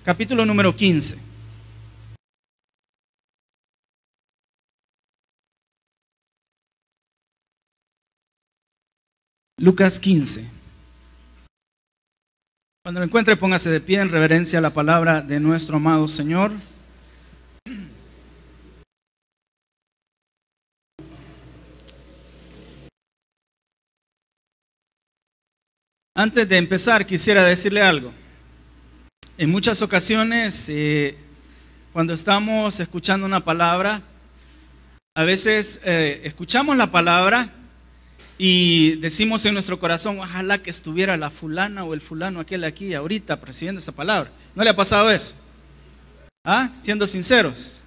capítulo número 15. Lucas 15. Cuando lo encuentre, póngase de pie en reverencia a la palabra de nuestro amado Señor. Antes de empezar, quisiera decirle algo. En muchas ocasiones, cuando estamos escuchando una palabra, a veces escuchamos la palabra y decimos en nuestro corazón, ojalá que estuviera la fulana o el fulano aquel aquí ahorita recibiendo esa palabra. ¿No le ha pasado eso? ¿Ah? Siendo sinceros.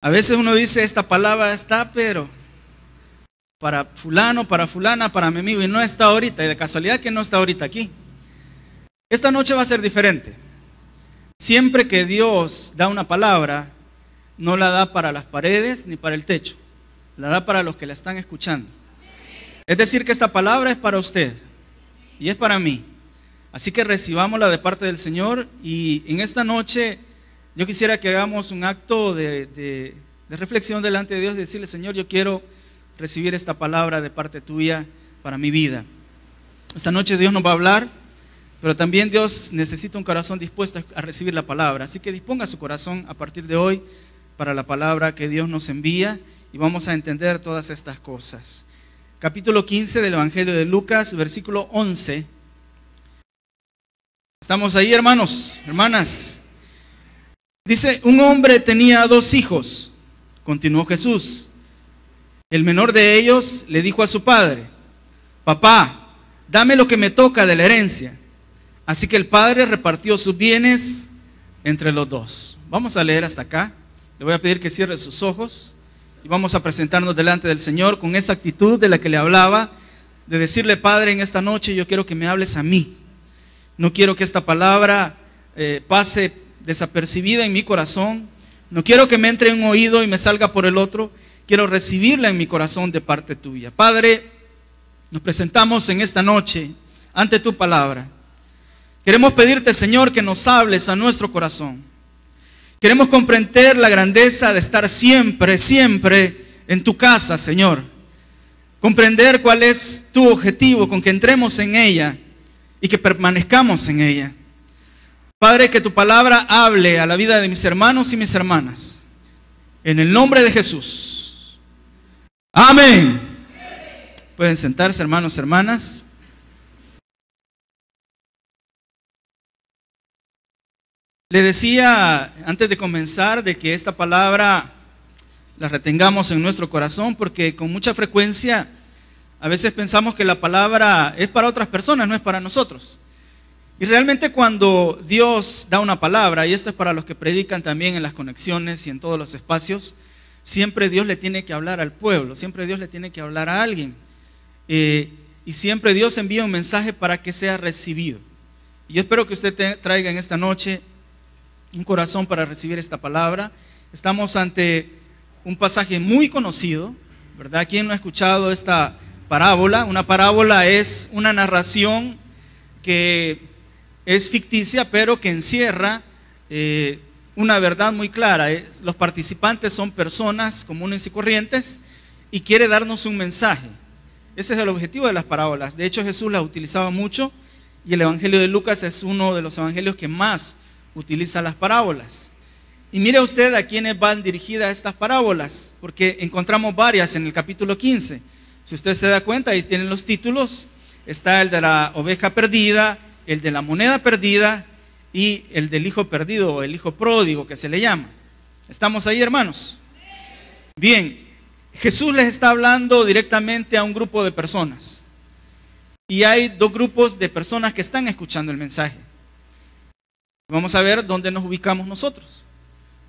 A veces uno dice, esta palabra está, pero para fulano, para fulana, para mi amigo, y no está ahorita, y de casualidad que no está ahorita aquí. Esta noche va a ser diferente. Siempre que Dios da una palabra, no la da para las paredes ni para el techo, la da para los que la están escuchando. Es decir, que esta palabra es para usted y es para mí. Así que recibámosla de parte del Señor, y en esta noche yo quisiera que hagamos un acto de reflexión delante de Dios, de decirle, Señor, yo quiero recibir esta palabra de parte tuya para mi vida. Esta noche Dios nos va a hablar, pero también Dios necesita un corazón dispuesto a recibir la palabra. Así que disponga su corazón a partir de hoy para la palabra que Dios nos envía, y vamos a entender todas estas cosas. Capítulo 15 del Evangelio de Lucas, versículo 11. ¿Estamos ahí, hermanos, hermanas? Dice, un hombre tenía 2 hijos, continuó Jesús. El menor de ellos le dijo a su padre, papá, dame lo que me toca de la herencia. Así que el padre repartió sus bienes entre los 2. Vamos a leer hasta acá. Le voy a pedir que cierre sus ojos y vamos a presentarnos delante del Señor con esa actitud de la que le hablaba, de decirle, Padre, en esta noche yo quiero que me hables a mí. No quiero que esta palabra pase desapercibida en mi corazón. No quiero que me entre en un oído y me salga por el otro. Quiero recibirla en mi corazón de parte tuya. Padre, nos presentamos en esta noche ante tu palabra. Queremos pedirte, Señor, que nos hables a nuestro corazón. Queremos comprender la grandeza de estar siempre, siempre en tu casa, Señor. Comprender cuál es tu objetivo con que entremos en ella y que permanezcamos en ella. Padre, que tu palabra hable a la vida de mis hermanos y mis hermanas. En el nombre de Jesús. Amén. Pueden sentarse, hermanos, hermanas. Le decía antes de comenzar de que esta palabra la retengamos en nuestro corazón, porque con mucha frecuencia a veces pensamos que la palabra es para otras personas, no es para nosotros. Y realmente cuando Dios da una palabra, y esto es para los que predican también en las conexiones y en todos los espacios, siempre Dios le tiene que hablar al pueblo, siempre Dios le tiene que hablar a alguien. Y siempre Dios envía un mensaje para que sea recibido. Y yo espero que usted traiga en esta noche un corazón para recibir esta palabra. Estamos ante un pasaje muy conocido, ¿verdad? ¿Quién no ha escuchado esta parábola? Una parábola es una narración que es ficticia, pero que encierra una verdad muy clara. Los participantes son personas comunes y corrientes y quiere darnos un mensaje. Ese es el objetivo de las parábolas. De hecho, Jesús las utilizaba mucho, y el Evangelio de Lucas es uno de los evangelios que más utiliza las parábolas. Y mire usted a quiénes van dirigidas estas parábolas, porque encontramos varias en el capítulo 15. Si usted se da cuenta, ahí tienen los títulos. Está el de la oveja perdida, el de la moneda perdida y el del hijo perdido, o el hijo pródigo que se le llama. ¿Estamos ahí, hermanos? Bien, Jesús les está hablando directamente a un grupo de personas, y hay 2 grupos de personas que están escuchando el mensaje. Vamos a ver dónde nos ubicamos nosotros,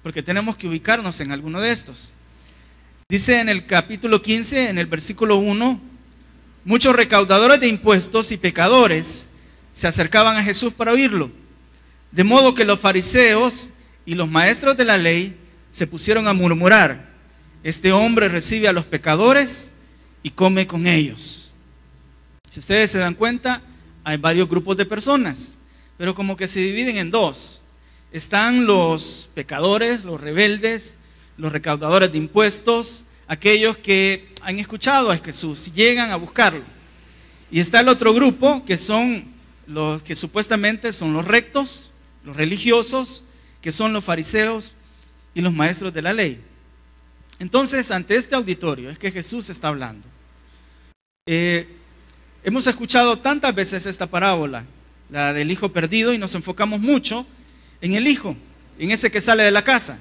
porque tenemos que ubicarnos en alguno de estos. Dice en el capítulo 15, en el versículo 1, muchos recaudadores de impuestos y pecadores se acercaban a Jesús para oírlo, de modo que los fariseos y los maestros de la ley se pusieron a murmurar, este hombre recibe a los pecadores y come con ellos. Si ustedes se dan cuenta, hay varios grupos de personas, pero como que se dividen en 2. están los pecadores, los rebeldes, los recaudadores de impuestos, aquellos que han escuchado a Jesús y llegan a buscarlo. Y está el otro grupo, que son los que supuestamente son los rectos, los religiosos, que son los fariseos y los maestros de la ley. Entonces, ante este auditorio es que Jesús está hablando. Hemos escuchado tantas veces esta parábola, la del hijo perdido, y nos enfocamos mucho en el hijo, en ese que sale de la casa.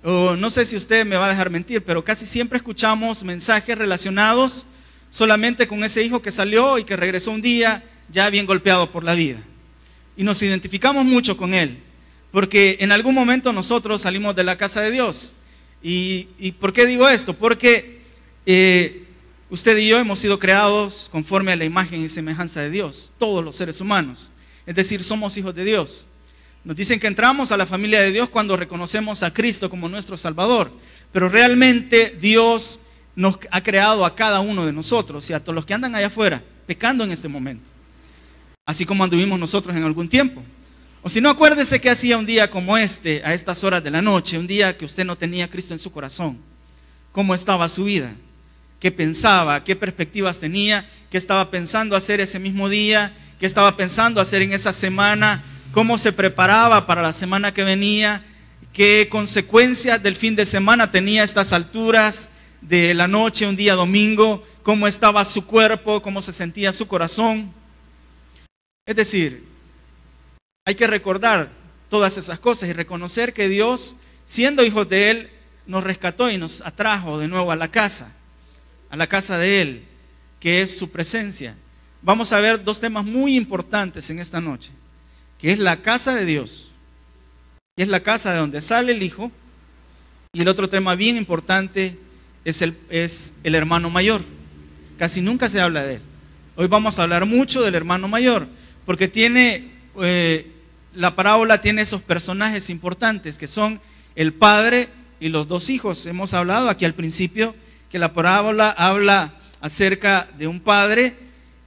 No sé si usted me va a dejar mentir, pero casi siempre escuchamos mensajes relacionados solamente con ese hijo que salió y que regresó un día ya bien golpeado por la vida. Y nos identificamos mucho con él, porque en algún momento nosotros salimos de la casa de Dios. ¿Y por qué digo esto? Porque usted y yo hemos sido creados conforme a la imagen y semejanza de Dios, todos los seres humanos. Es decir, somos hijos de Dios. Nos dicen que entramos a la familia de Dios cuando reconocemos a Cristo como nuestro Salvador, pero realmente Dios nos ha creado a cada uno de nosotros y a todos los que andan allá afuera pecando en este momento, así como anduvimos nosotros en algún tiempo. O si no, acuérdese que hacía un día como este, a estas horas de la noche, un día que usted no tenía a Cristo en su corazón. ¿Cómo estaba su vida? ¿Qué pensaba? ¿Qué perspectivas tenía? ¿Qué estaba pensando hacer ese mismo día? ¿Qué estaba pensando hacer en esa semana? ¿Cómo se preparaba para la semana que venía? ¿Qué consecuencias del fin de semana tenía a estas alturas de la noche, un día domingo? ¿Cómo estaba su cuerpo? ¿Cómo se sentía su corazón? Es decir, hay que recordar todas esas cosas y reconocer que Dios, siendo hijos de Él, nos rescató y nos atrajo de nuevo a la casa de Él, que es su presencia. Vamos a ver dos temas muy importantes en esta noche, que es la casa de Dios, que es la casa de donde sale el Hijo, y el otro tema bien importante es el hermano mayor. Casi nunca se habla de él. Hoy vamos a hablar mucho del hermano mayor, porque la parábola tiene esos personajes importantes que son el padre y los dos hijos. Hemos hablado aquí al principio que la parábola habla acerca de un padre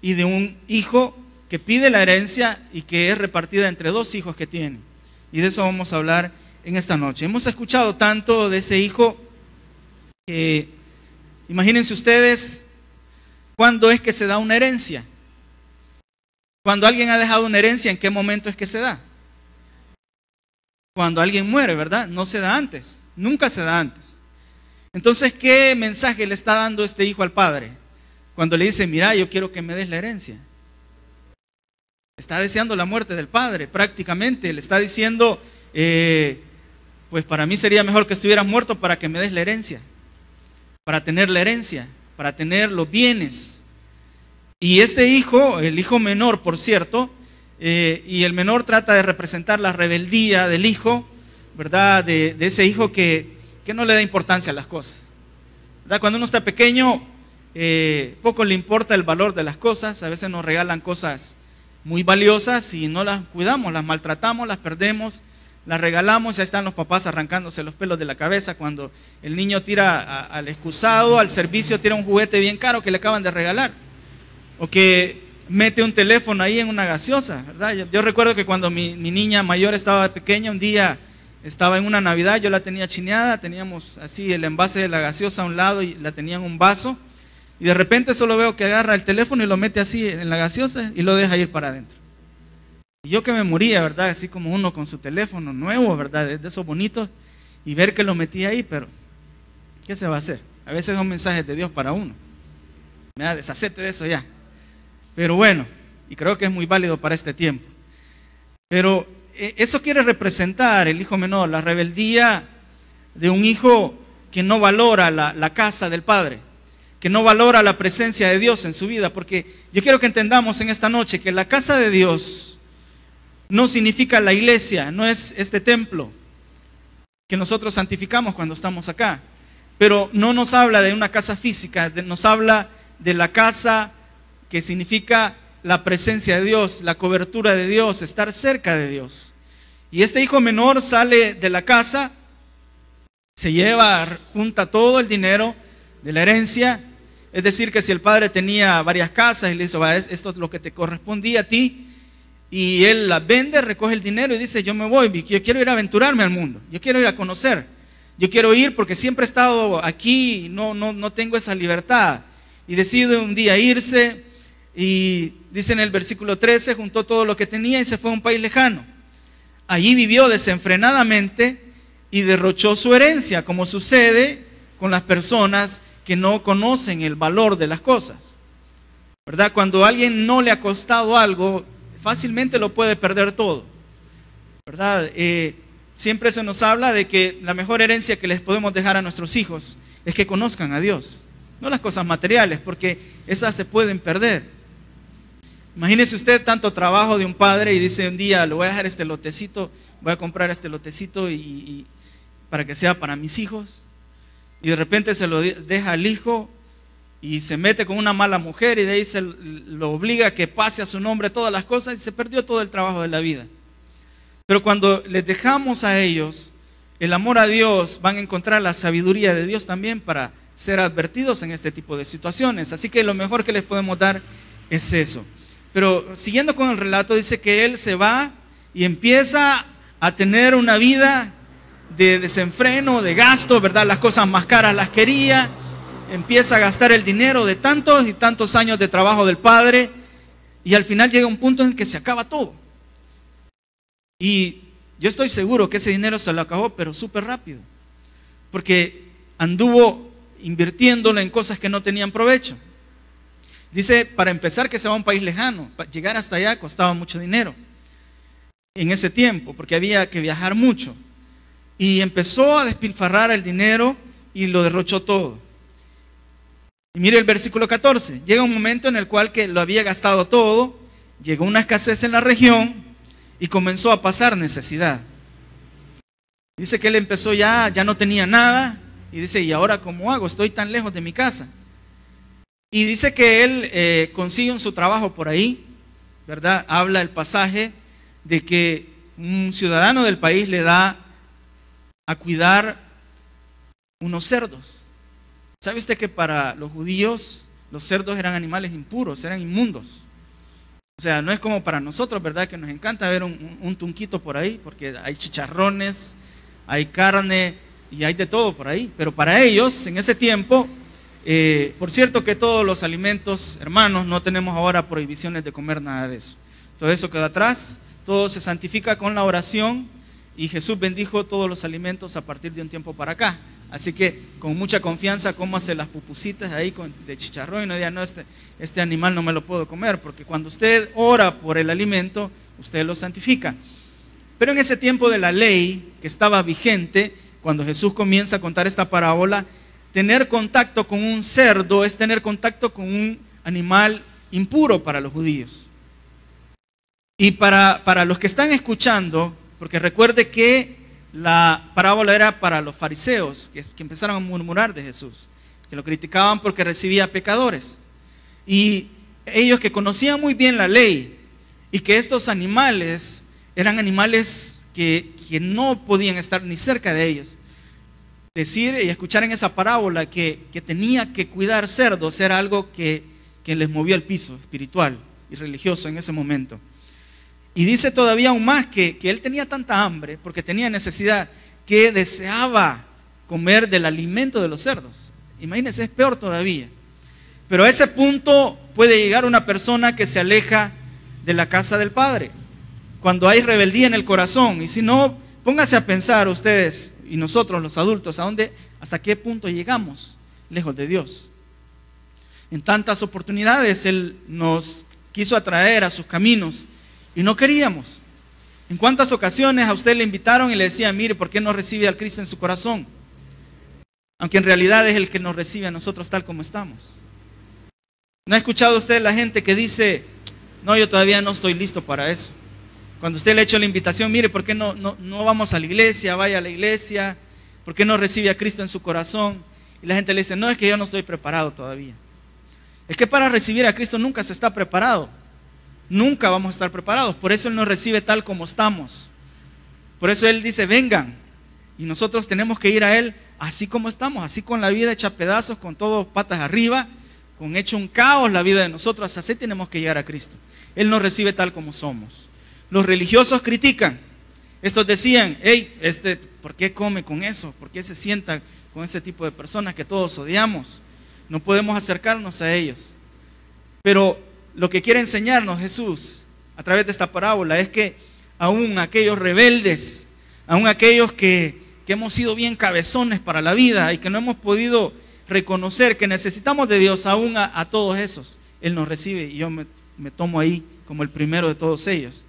y de un hijo que pide la herencia y que es repartida entre dos hijos que tiene. Y de eso vamos a hablar en esta noche. Hemos escuchado tanto de ese hijo que, imagínense ustedes, ¿cuándo es que se da una herencia? Cuando alguien ha dejado una herencia, ¿en qué momento es que se da? Cuando alguien muere, ¿verdad? No se da antes, nunca se da antes. Entonces, ¿qué mensaje le está dando este hijo al padre? Cuando le dice, mira, yo quiero que me des la herencia. Está deseando la muerte del padre, prácticamente. Le está diciendo, pues para mí sería mejor que estuvieras muerto para que me des la herencia. Para tener la herencia, para tener los bienes. Y este hijo, el hijo menor, por cierto, y el menor trata de representar la rebeldía del hijo, ¿verdad? De ese hijo que no le da importancia a las cosas, ¿verdad? Cuando uno está pequeño, poco le importa el valor de las cosas. A veces nos regalan cosas muy valiosas y no las cuidamos, las maltratamos, las perdemos, las regalamos. Ya están los papás arrancándose los pelos de la cabeza cuando el niño tira al excusado, al servicio, tira un juguete bien caro que le acaban de regalar, o que mete un teléfono ahí en una gaseosa, ¿verdad? Yo recuerdo que cuando mi niña mayor estaba pequeña, un día estaba en una Navidad, yo la tenía chineada, teníamos así el envase de la gaseosa a un lado y la tenía en un vaso, y de repente solo veo que agarra el teléfono y lo mete así en la gaseosa y lo deja ir para adentro. Y yo que me moría, ¿verdad? Así como uno con su teléfono nuevo, ¿verdad? De esos bonitos, y ver que lo metía ahí, pero ¿qué se va a hacer? A veces son mensajes de Dios para uno. Mira, deshacete de eso ya. Pero bueno, y creo que es muy válido para este tiempo. Pero eso quiere representar el hijo menor, la rebeldía de un hijo que no valora la casa del padre, que no valora la presencia de Dios en su vida. Porque yo quiero que entendamos en esta noche que la casa de Dios no significa la iglesia, no es este templo que nosotros santificamos cuando estamos acá. Pero no nos habla de una casa física, nos habla de la casa que significa la presencia de Dios, la cobertura de Dios, estar cerca de Dios. Y este hijo menor sale de la casa, junta todo el dinero de la herencia. Es decir, que si el padre tenía varias casas y le dijo, esto es lo que te correspondía a ti, y él las vende, recoge el dinero y dice, yo me voy, yo quiero ir a aventurarme al mundo, yo quiero ir a conocer, yo quiero ir porque siempre he estado aquí, no tengo esa libertad. Y decide un día irse y dice en el versículo 13, juntó todo lo que tenía y se fue a un país lejano. Allí vivió desenfrenadamente y derrochó su herencia, como sucede con las personas que no conocen el valor de las cosas, ¿verdad? Cuando a alguien no le ha costado algo, fácilmente lo puede perder todo, ¿verdad? Siempre se nos habla de que la mejor herencia que les podemos dejar a nuestros hijos es que conozcan a Dios, no las cosas materiales, porque esas se pueden perder. Imagínese usted tanto trabajo de un padre y dice un día, le voy a dejar este lotecito, voy a comprar este lotecito y para que sea para mis hijos, y de repente se lo deja al hijo y se mete con una mala mujer y de ahí se lo obliga a que pase a su nombre todas las cosas y se perdió todo el trabajo de la vida. Pero cuando les dejamos a ellos el amor a Dios, van a encontrar la sabiduría de Dios también para ser advertidos en este tipo de situaciones. Así que lo mejor que les podemos dar es eso. Pero siguiendo con el relato, dice que él se va y empieza a tener una vida de desenfreno, de gasto, ¿verdad? Las cosas más caras las quería, empieza a gastar el dinero de tantos y tantos años de trabajo del padre y al final llega un punto en que se acaba todo. Y yo estoy seguro que ese dinero se lo acabó, pero súper rápido, porque anduvo invirtiéndolo en cosas que no tenían provecho. Dice, para empezar, que se va a un país lejano. Llegar hasta allá costaba mucho dinero en ese tiempo, porque había que viajar mucho. Y empezó a despilfarrar el dinero y lo derrochó todo. Y mire el versículo 14. Llega un momento en el cual que lo había gastado todo, llegó una escasez en la región y comenzó a pasar necesidad. Dice que él empezó ya no tenía nada y dice, ¿y ahora cómo hago? Estoy tan lejos de mi casa. Y dice que él consigue un su trabajo por ahí, ¿verdad? Habla el pasaje de que un ciudadano del país le da a cuidar unos cerdos. ¿Sabe usted que para los judíos los cerdos eran animales impuros, eran inmundos? O sea, no es como para nosotros, ¿verdad? Que nos encanta ver un tunquito por ahí, porque hay chicharrones, hay carne y hay de todo por ahí. Pero para ellos, en ese tiempo, por cierto que todos los alimentos, hermanos, no tenemos ahora prohibiciones de comer nada de eso. Todo eso queda atrás, todo se santifica con la oración y Jesús bendijo todos los alimentos a partir de un tiempo para acá. Así que con mucha confianza cómase las pupusitas ahí de chicharrón y no diga, no, este animal no me lo puedo comer, porque cuando usted ora por el alimento, usted lo santifica. Pero en ese tiempo de la ley que estaba vigente, cuando Jesús comienza a contar esta parábola, tener contacto con un cerdo es tener contacto con un animal impuro para los judíos. Y para los que están escuchando, porque recuerde que la parábola era para los fariseos, que empezaron a murmurar de Jesús, que lo criticaban porque recibía pecadores. Y ellos que conocían muy bien la ley y que estos animales eran animales que no podían estar ni cerca de ellos. Decir y escuchar en esa parábola que tenía que cuidar cerdos era algo que les movía el piso espiritual y religioso en ese momento. Y dice todavía aún más que él tenía tanta hambre, porque tenía necesidad, que deseaba comer del alimento de los cerdos. Imagínense, es peor todavía. Pero a ese punto puede llegar una persona que se aleja de la casa del Padre, cuando hay rebeldía en el corazón. Y si no, póngase a pensar ustedes y nosotros los adultos, ¿hasta qué punto llegamos lejos de Dios? En tantas oportunidades Él nos quiso atraer a sus caminos y no queríamos. ¿En cuántas ocasiones a usted le invitaron y le decían, mire, ¿por qué no recibe al Cristo en su corazón? Aunque en realidad es el que nos recibe a nosotros tal como estamos. ¿No ha escuchado usted la gente que dice, no, yo todavía no estoy listo para eso? Cuando usted le ha hecho la invitación, mire, ¿por qué no vamos a la iglesia? Vaya a la iglesia. ¿Por qué no recibe a Cristo en su corazón? Y la gente le dice, no, es que yo no estoy preparado todavía. Es que para recibir a Cristo nunca se está preparado. Nunca vamos a estar preparados. Por eso Él nos recibe tal como estamos. Por eso Él dice, vengan. Y nosotros tenemos que ir a Él así como estamos, así con la vida hecha pedazos, con todo patas arriba, con hecho un caos la vida de nosotros. Así tenemos que llegar a Cristo. Él nos recibe tal como somos. los religiosos critican. Estos decían, hey, ¿por qué come con eso? ¿Por qué se sienta con ese tipo de personas que todos odiamos? No podemos acercarnos a ellos. Pero lo que quiere enseñarnos Jesús a través de esta parábola es que aún aquellos rebeldes, aún aquellos que hemos sido bien cabezones para la vida y que no hemos podido reconocer que necesitamos de Dios, aún a todos esos, Él nos recibe, y yo me tomo ahí como el primero de todos ellos,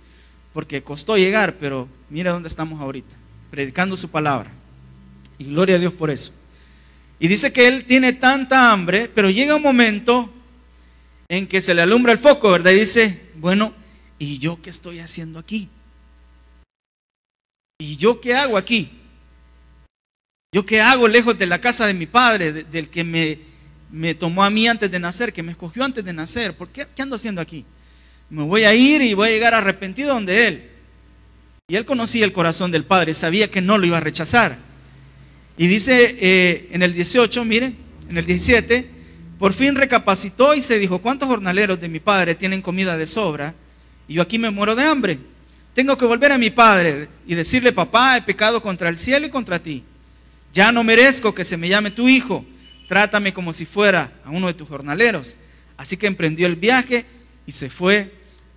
porque costó llegar, pero mira dónde estamos ahorita, predicando su palabra, y gloria a Dios por eso. Y dice que Él tiene tanta hambre, pero llega un momento en que se le alumbra el foco, ¿verdad? Y dice, bueno, ¿y yo qué estoy haciendo aquí? ¿Y yo qué hago aquí? ¿Yo qué hago lejos de la casa de mi padre, del que me tomó a mí antes de nacer, que me escogió antes de nacer? ¿Por qué ando haciendo aquí? Me voy a ir y voy a llegar arrepentido donde Él. Y Él conocía el corazón del Padre, sabía que no lo iba a rechazar. Y dice en el 18, miren, en el 17, por fin recapacitó y se dijo, ¿cuántos jornaleros de mi padre tienen comida de sobra? Y yo aquí me muero de hambre. Tengo que volver a mi padre y decirle, papá, he pecado contra el cielo y contra ti. Ya no merezco que se me llame tu hijo. Trátame como si fuera a uno de tus jornaleros. Así que emprendió el viaje y se fue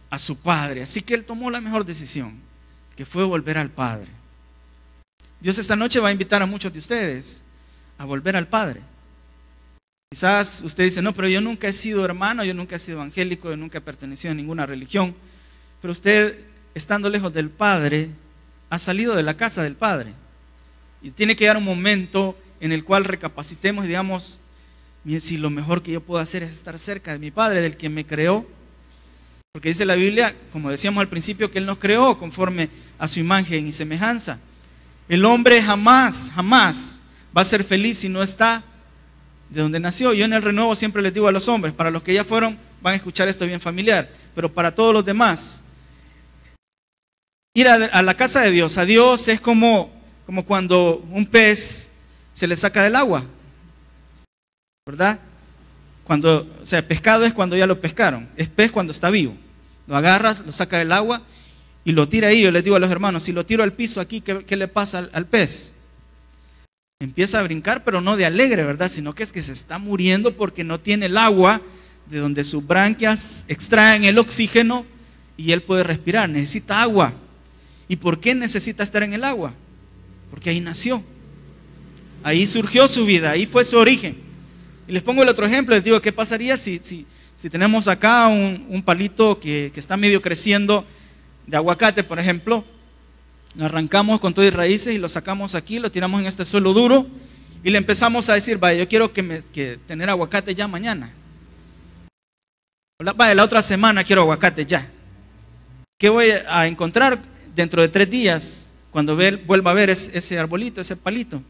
a su padre. Así que él tomó la mejor decisión, que fue volver al Padre. Dios esta noche va a invitar a muchos de ustedes a volver al Padre. Quizás usted dice, no, pero yo nunca he sido hermano, yo nunca he sido evangélico, yo nunca he pertenecido a ninguna religión. Pero usted, estando lejos del Padre, ha salido de la casa del Padre. Y tiene que llegar un momento en el cual recapacitemos y digamos, miren, si lo mejor que yo puedo hacer es estar cerca de mi Padre, del que me creó. Porque dice la Biblia, como decíamos al principio, que Él nos creó conforme a su imagen y semejanza. El hombre jamás va a ser feliz si no está de donde nació. Yo en el renuevo siempre les digo a los hombres, para los que ya fueron, van a escuchar esto bien familiar, pero para todos los demás, ir a la casa de Dios, a Dios es como cuando un pez se le saca del agua, ¿verdad? O sea, pescado es cuando ya lo pescaron, es pez cuando está vivo. Lo agarras, lo saca del agua y lo tira ahí. Yo les digo a los hermanos, si lo tiro al piso aquí, ¿qué le pasa al pez? Empieza a brincar, pero no de alegre, ¿verdad? Sino que es que se está muriendo porque no tiene el agua de donde sus branquias extraen el oxígeno y él puede respirar. Necesita agua. ¿Y por qué necesita estar en el agua? Porque ahí nació. Ahí surgió su vida, ahí fue su origen. Y les pongo el otro ejemplo, les digo, ¿qué pasaría si tenemos acá un palito que está medio creciendo de aguacate, por ejemplo? Lo arrancamos con todo y raíces y lo sacamos aquí, lo tiramos en este suelo duro y le empezamos a decir, vaya, yo quiero que tener aguacate ya mañana. Vaya, la otra semana quiero aguacate ya. ¿Qué voy a encontrar dentro de 3 días cuando vuelva a ver ese arbolito, ese palito?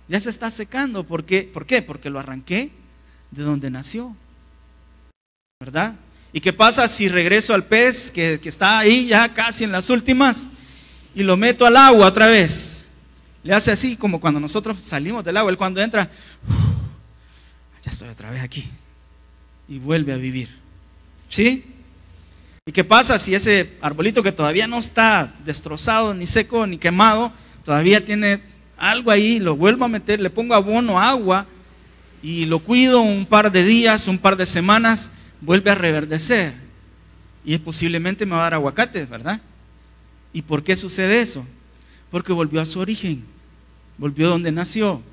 Ya se está secando. ¿Por qué? Porque lo arranqué de donde nació, ¿verdad? ¿Y qué pasa si regreso al pez que está ahí ya casi en las últimas y lo meto al agua otra vez? Le hace así como cuando nosotros salimos del agua, él cuando entra, ya estoy otra vez aquí, y vuelve a vivir, ¿sí? ¿Y qué pasa si ese arbolito que todavía no está destrozado, ni seco, ni quemado, todavía tiene algo ahí, lo vuelvo a meter, le pongo abono, agua, y lo cuido un par de días, un par de semanas, vuelve a reverdecer y posiblemente me va a dar aguacates, ¿verdad? ¿Y por qué sucede eso? Porque volvió a su origen, volvió donde nació.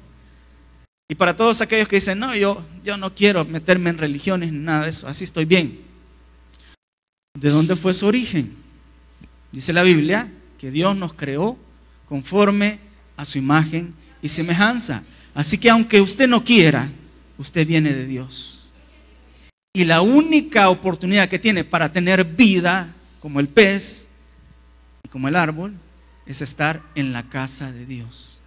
Y para todos aquellos que dicen, no, yo no quiero meterme en religiones ni nada de eso, así estoy bien. ¿De dónde fue su origen? Dice la Biblia que Dios nos creó conforme a su imagen y semejanza. Así que aunque usted no quiera, usted viene de Dios. Y la única oportunidad que tiene para tener vida, como el pez y como el árbol, es estar en la casa de Dios.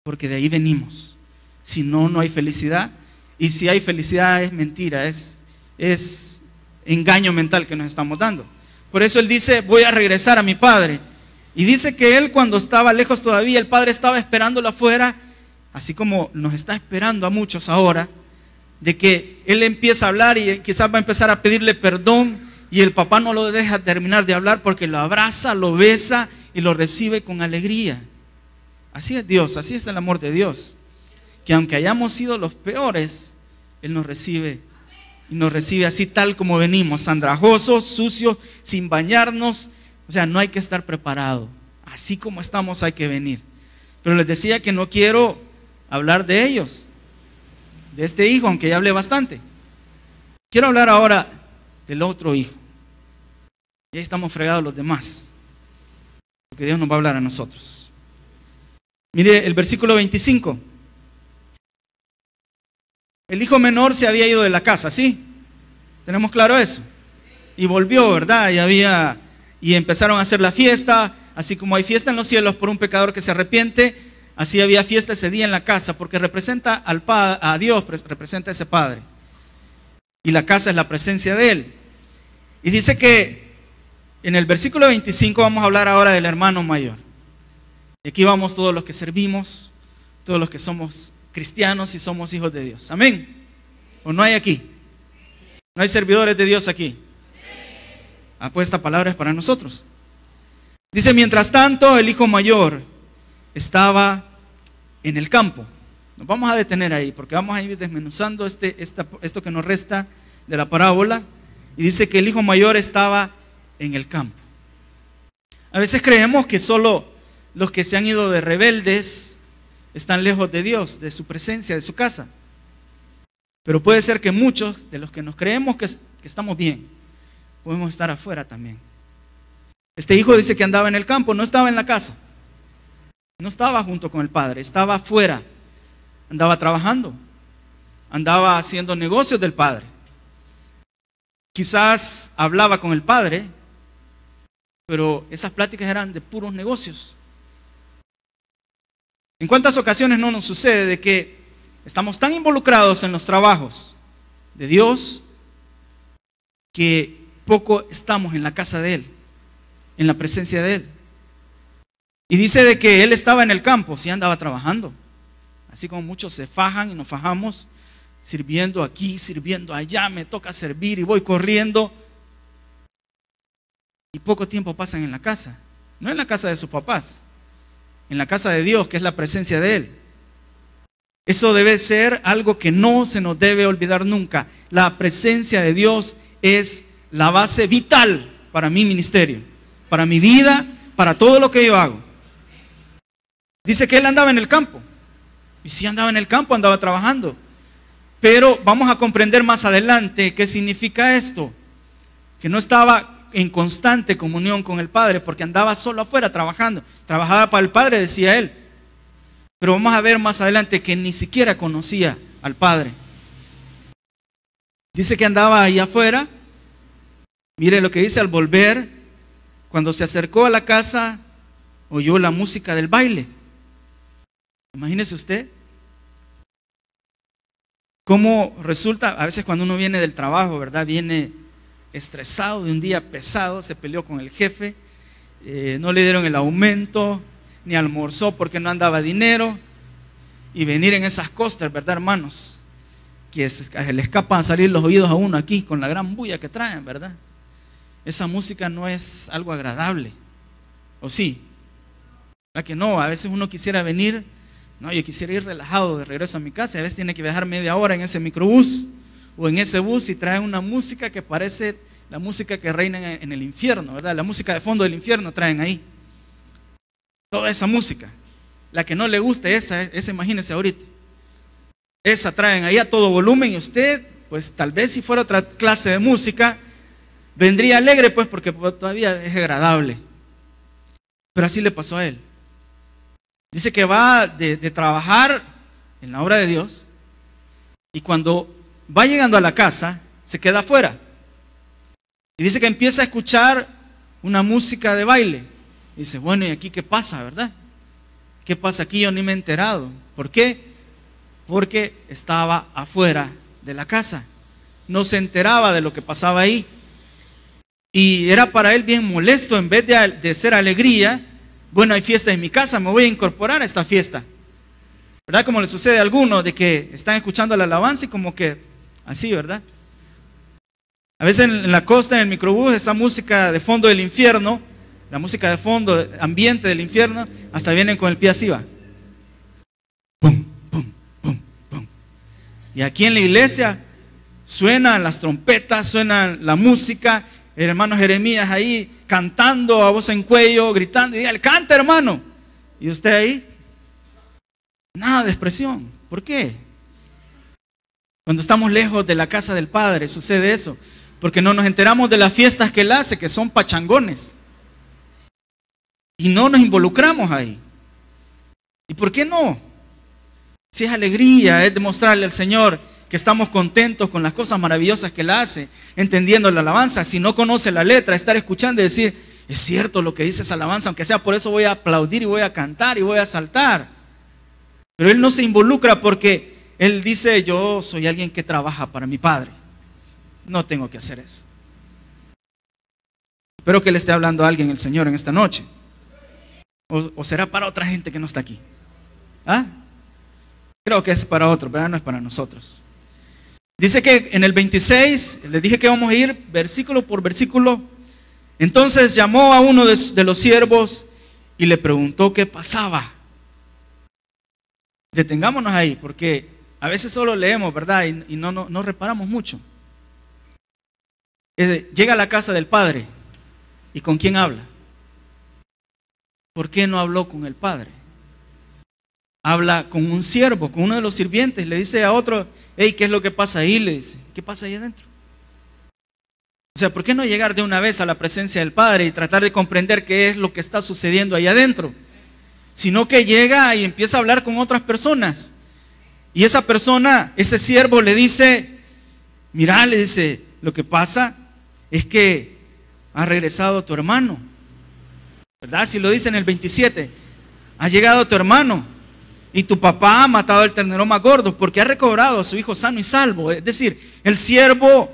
Porque de ahí venimos. Si no, no hay felicidad. Y si hay felicidad es mentira, es engaño mental que nos estamos dando. Por eso él dice, voy a regresar a mi padre. Y dice que él cuando estaba lejos todavía, el padre estaba esperándolo afuera, así como nos está esperando a muchos ahora, de que él empieza a hablar y quizás va a empezar a pedirle perdón y el papá no lo deja terminar de hablar porque lo abraza, lo besa y lo recibe con alegría. Así es Dios, así es el amor de Dios, que aunque hayamos sido los peores, Él nos recibe y nos recibe así tal como venimos, andrajosos, sucios, sin bañarnos. O sea, no hay que estar preparado, así como estamos hay que venir. Pero les decía que no quiero hablar de ellos, de este hijo, aunque ya hablé bastante. Quiero hablar ahora del otro hijo. Y ahí estamos fregados los demás, porque Dios nos va a hablar a nosotros. Mire el versículo 25. El hijo menor se había ido de la casa, ¿sí? ¿Tenemos claro eso? Y volvió, ¿verdad? Y empezaron a hacer la fiesta. Así como hay fiesta en los cielos por un pecador que se arrepiente, así había fiesta ese día en la casa, porque representa a Dios, representa a ese padre. Y la casa es la presencia de Él. Y dice que en el versículo 25 vamos a hablar ahora del hermano mayor. Y aquí vamos todos los que servimos, todos los que somos cristianos y somos hijos de Dios. Amén. ¿O no hay aquí? ¿No hay servidores de Dios aquí? Ah, pues esta palabra es para nosotros. Dice, mientras tanto, el hijo mayor estaba en el campo. Nos vamos a detener ahí, porque vamos a ir desmenuzando esto que nos resta de la parábola. Y dice que el hijo mayor estaba en el campo. A veces creemos que solo los que se han ido de rebeldes están lejos de Dios, de su presencia, de su casa. Pero puede ser que muchos de los que nos creemos que estamos bien, podemos estar afuera también. Este hijo dice que andaba en el campo, no estaba en la casa. No estaba junto con el padre, estaba afuera. Andaba trabajando, andaba haciendo negocios del padre. Quizás hablaba con el padre, pero esas pláticas eran de puros negocios. ¿En cuántas ocasiones no nos sucede de que estamos tan involucrados en los trabajos de Dios que poco estamos en la casa de Él, en la presencia de Él? Y dice de que Él estaba en el campo, sí andaba trabajando. Así como muchos se fajan y nos fajamos sirviendo aquí, sirviendo allá, me toca servir y voy corriendo. Y poco tiempo pasan en la casa, no en la casa de sus papás, en la casa de Dios, que es la presencia de Él. Eso debe ser algo que no se nos debe olvidar nunca. La presencia de Dios es la base vital para mi ministerio, para mi vida, para todo lo que yo hago. Dice que él andaba en el campo. Y sí andaba en el campo, andaba trabajando. Pero vamos a comprender más adelante qué significa esto. Que no estaba en constante comunión con el Padre, porque andaba solo afuera trabajando. Trabajaba para el Padre, decía él. Pero vamos a ver más adelante que ni siquiera conocía al Padre. Dice que andaba ahí afuera. Mire lo que dice: al volver, cuando se acercó a la casa, oyó la música del baile. Imagínese usted cómo resulta, a veces cuando uno viene del trabajo, ¿verdad? Viene estresado de un día pesado, se peleó con el jefe, no le dieron el aumento, ni almorzó porque no andaba dinero, y venir en esas costas, ¿verdad, hermanos? Que se le escapan a salir los oídos a uno aquí con la gran bulla que traen, ¿verdad? Esa música no es algo agradable, ¿o sí? ¿Verdad que no? A veces uno quisiera venir, no, yo quisiera ir relajado de regreso a mi casa, y a veces tiene que viajar media hora en ese microbús o en ese bus y traen una música que parece la música que reina en el infierno, ¿verdad? La música de fondo del infierno traen ahí. Toda esa música. La que no le guste, esa imagínese ahorita. Esa traen ahí a todo volumen, y usted, pues tal vez si fuera otra clase de música, vendría alegre, pues, porque todavía es agradable. Pero así le pasó a él. Dice que va de trabajar en la obra de Dios, y cuando va llegando a la casa, se queda afuera. Y dice que empieza a escuchar una música de baile. Y dice, bueno, ¿y aquí qué pasa, verdad? ¿Qué pasa aquí? Yo ni me he enterado. ¿Por qué? Porque estaba afuera de la casa. No se enteraba de lo que pasaba ahí. Y era para él bien molesto. En vez de ser alegría, bueno, hay fiesta en mi casa, me voy a incorporar a esta fiesta. ¿Verdad? Como le sucede a algunos de que están escuchando la alabanza y como que así, ¿verdad? A veces en la costa, en el microbús, esa música de fondo del infierno, la música de fondo, ambiente del infierno, hasta vienen con el pie así, va. Pum, pum, pum, pum. Y aquí en la iglesia suenan las trompetas, suena la música, el hermano Jeremías ahí cantando a voz en cuello, gritando, y dígale, canta hermano. Y usted ahí, nada de expresión. ¿Por qué? Cuando estamos lejos de la casa del Padre sucede eso, porque no nos enteramos de las fiestas que Él hace, que son pachangones, y no nos involucramos ahí. ¿Y por qué no? Si es alegría, es demostrarle al Señor que estamos contentos con las cosas maravillosas que Él hace, entendiendo la alabanza. Si no conoce la letra, estar escuchando y decir, es cierto lo que dice esa alabanza, aunque sea por eso voy a aplaudir y voy a cantar y voy a saltar. Pero Él no se involucra porque Él dice, yo soy alguien que trabaja para mi Padre, no tengo que hacer eso. Espero que le esté hablando a alguien el Señor en esta noche. ¿O será para otra gente que no está aquí? ¿Ah? Creo que es para otro, pero no es para nosotros. Dice que en el 26, les dije que vamos a ir versículo por versículo. Entonces llamó a uno de los siervos y le preguntó qué pasaba. Detengámonos ahí, porque a veces solo leemos, ¿verdad? Y no reparamos mucho. Llega a la casa del Padre, ¿y con quién habla? ¿Por qué no habló con el Padre? Habla con un siervo, con uno de los sirvientes. Le dice a otro, hey, ¿qué es lo que pasa ahí? Le dice, ¿qué pasa ahí adentro? O sea, ¿por qué no llegar de una vez a la presencia del Padre y tratar de comprender qué es lo que está sucediendo ahí adentro? Sino que llega y empieza a hablar con otras personas. Y esa persona, ese siervo le dice, mira, le dice, lo que pasa es que ha regresado tu hermano. ¿Verdad? Si lo dice en el 27, ha llegado tu hermano y tu papá ha matado al ternero más gordo porque ha recobrado a su hijo sano y salvo. Es decir, el siervo,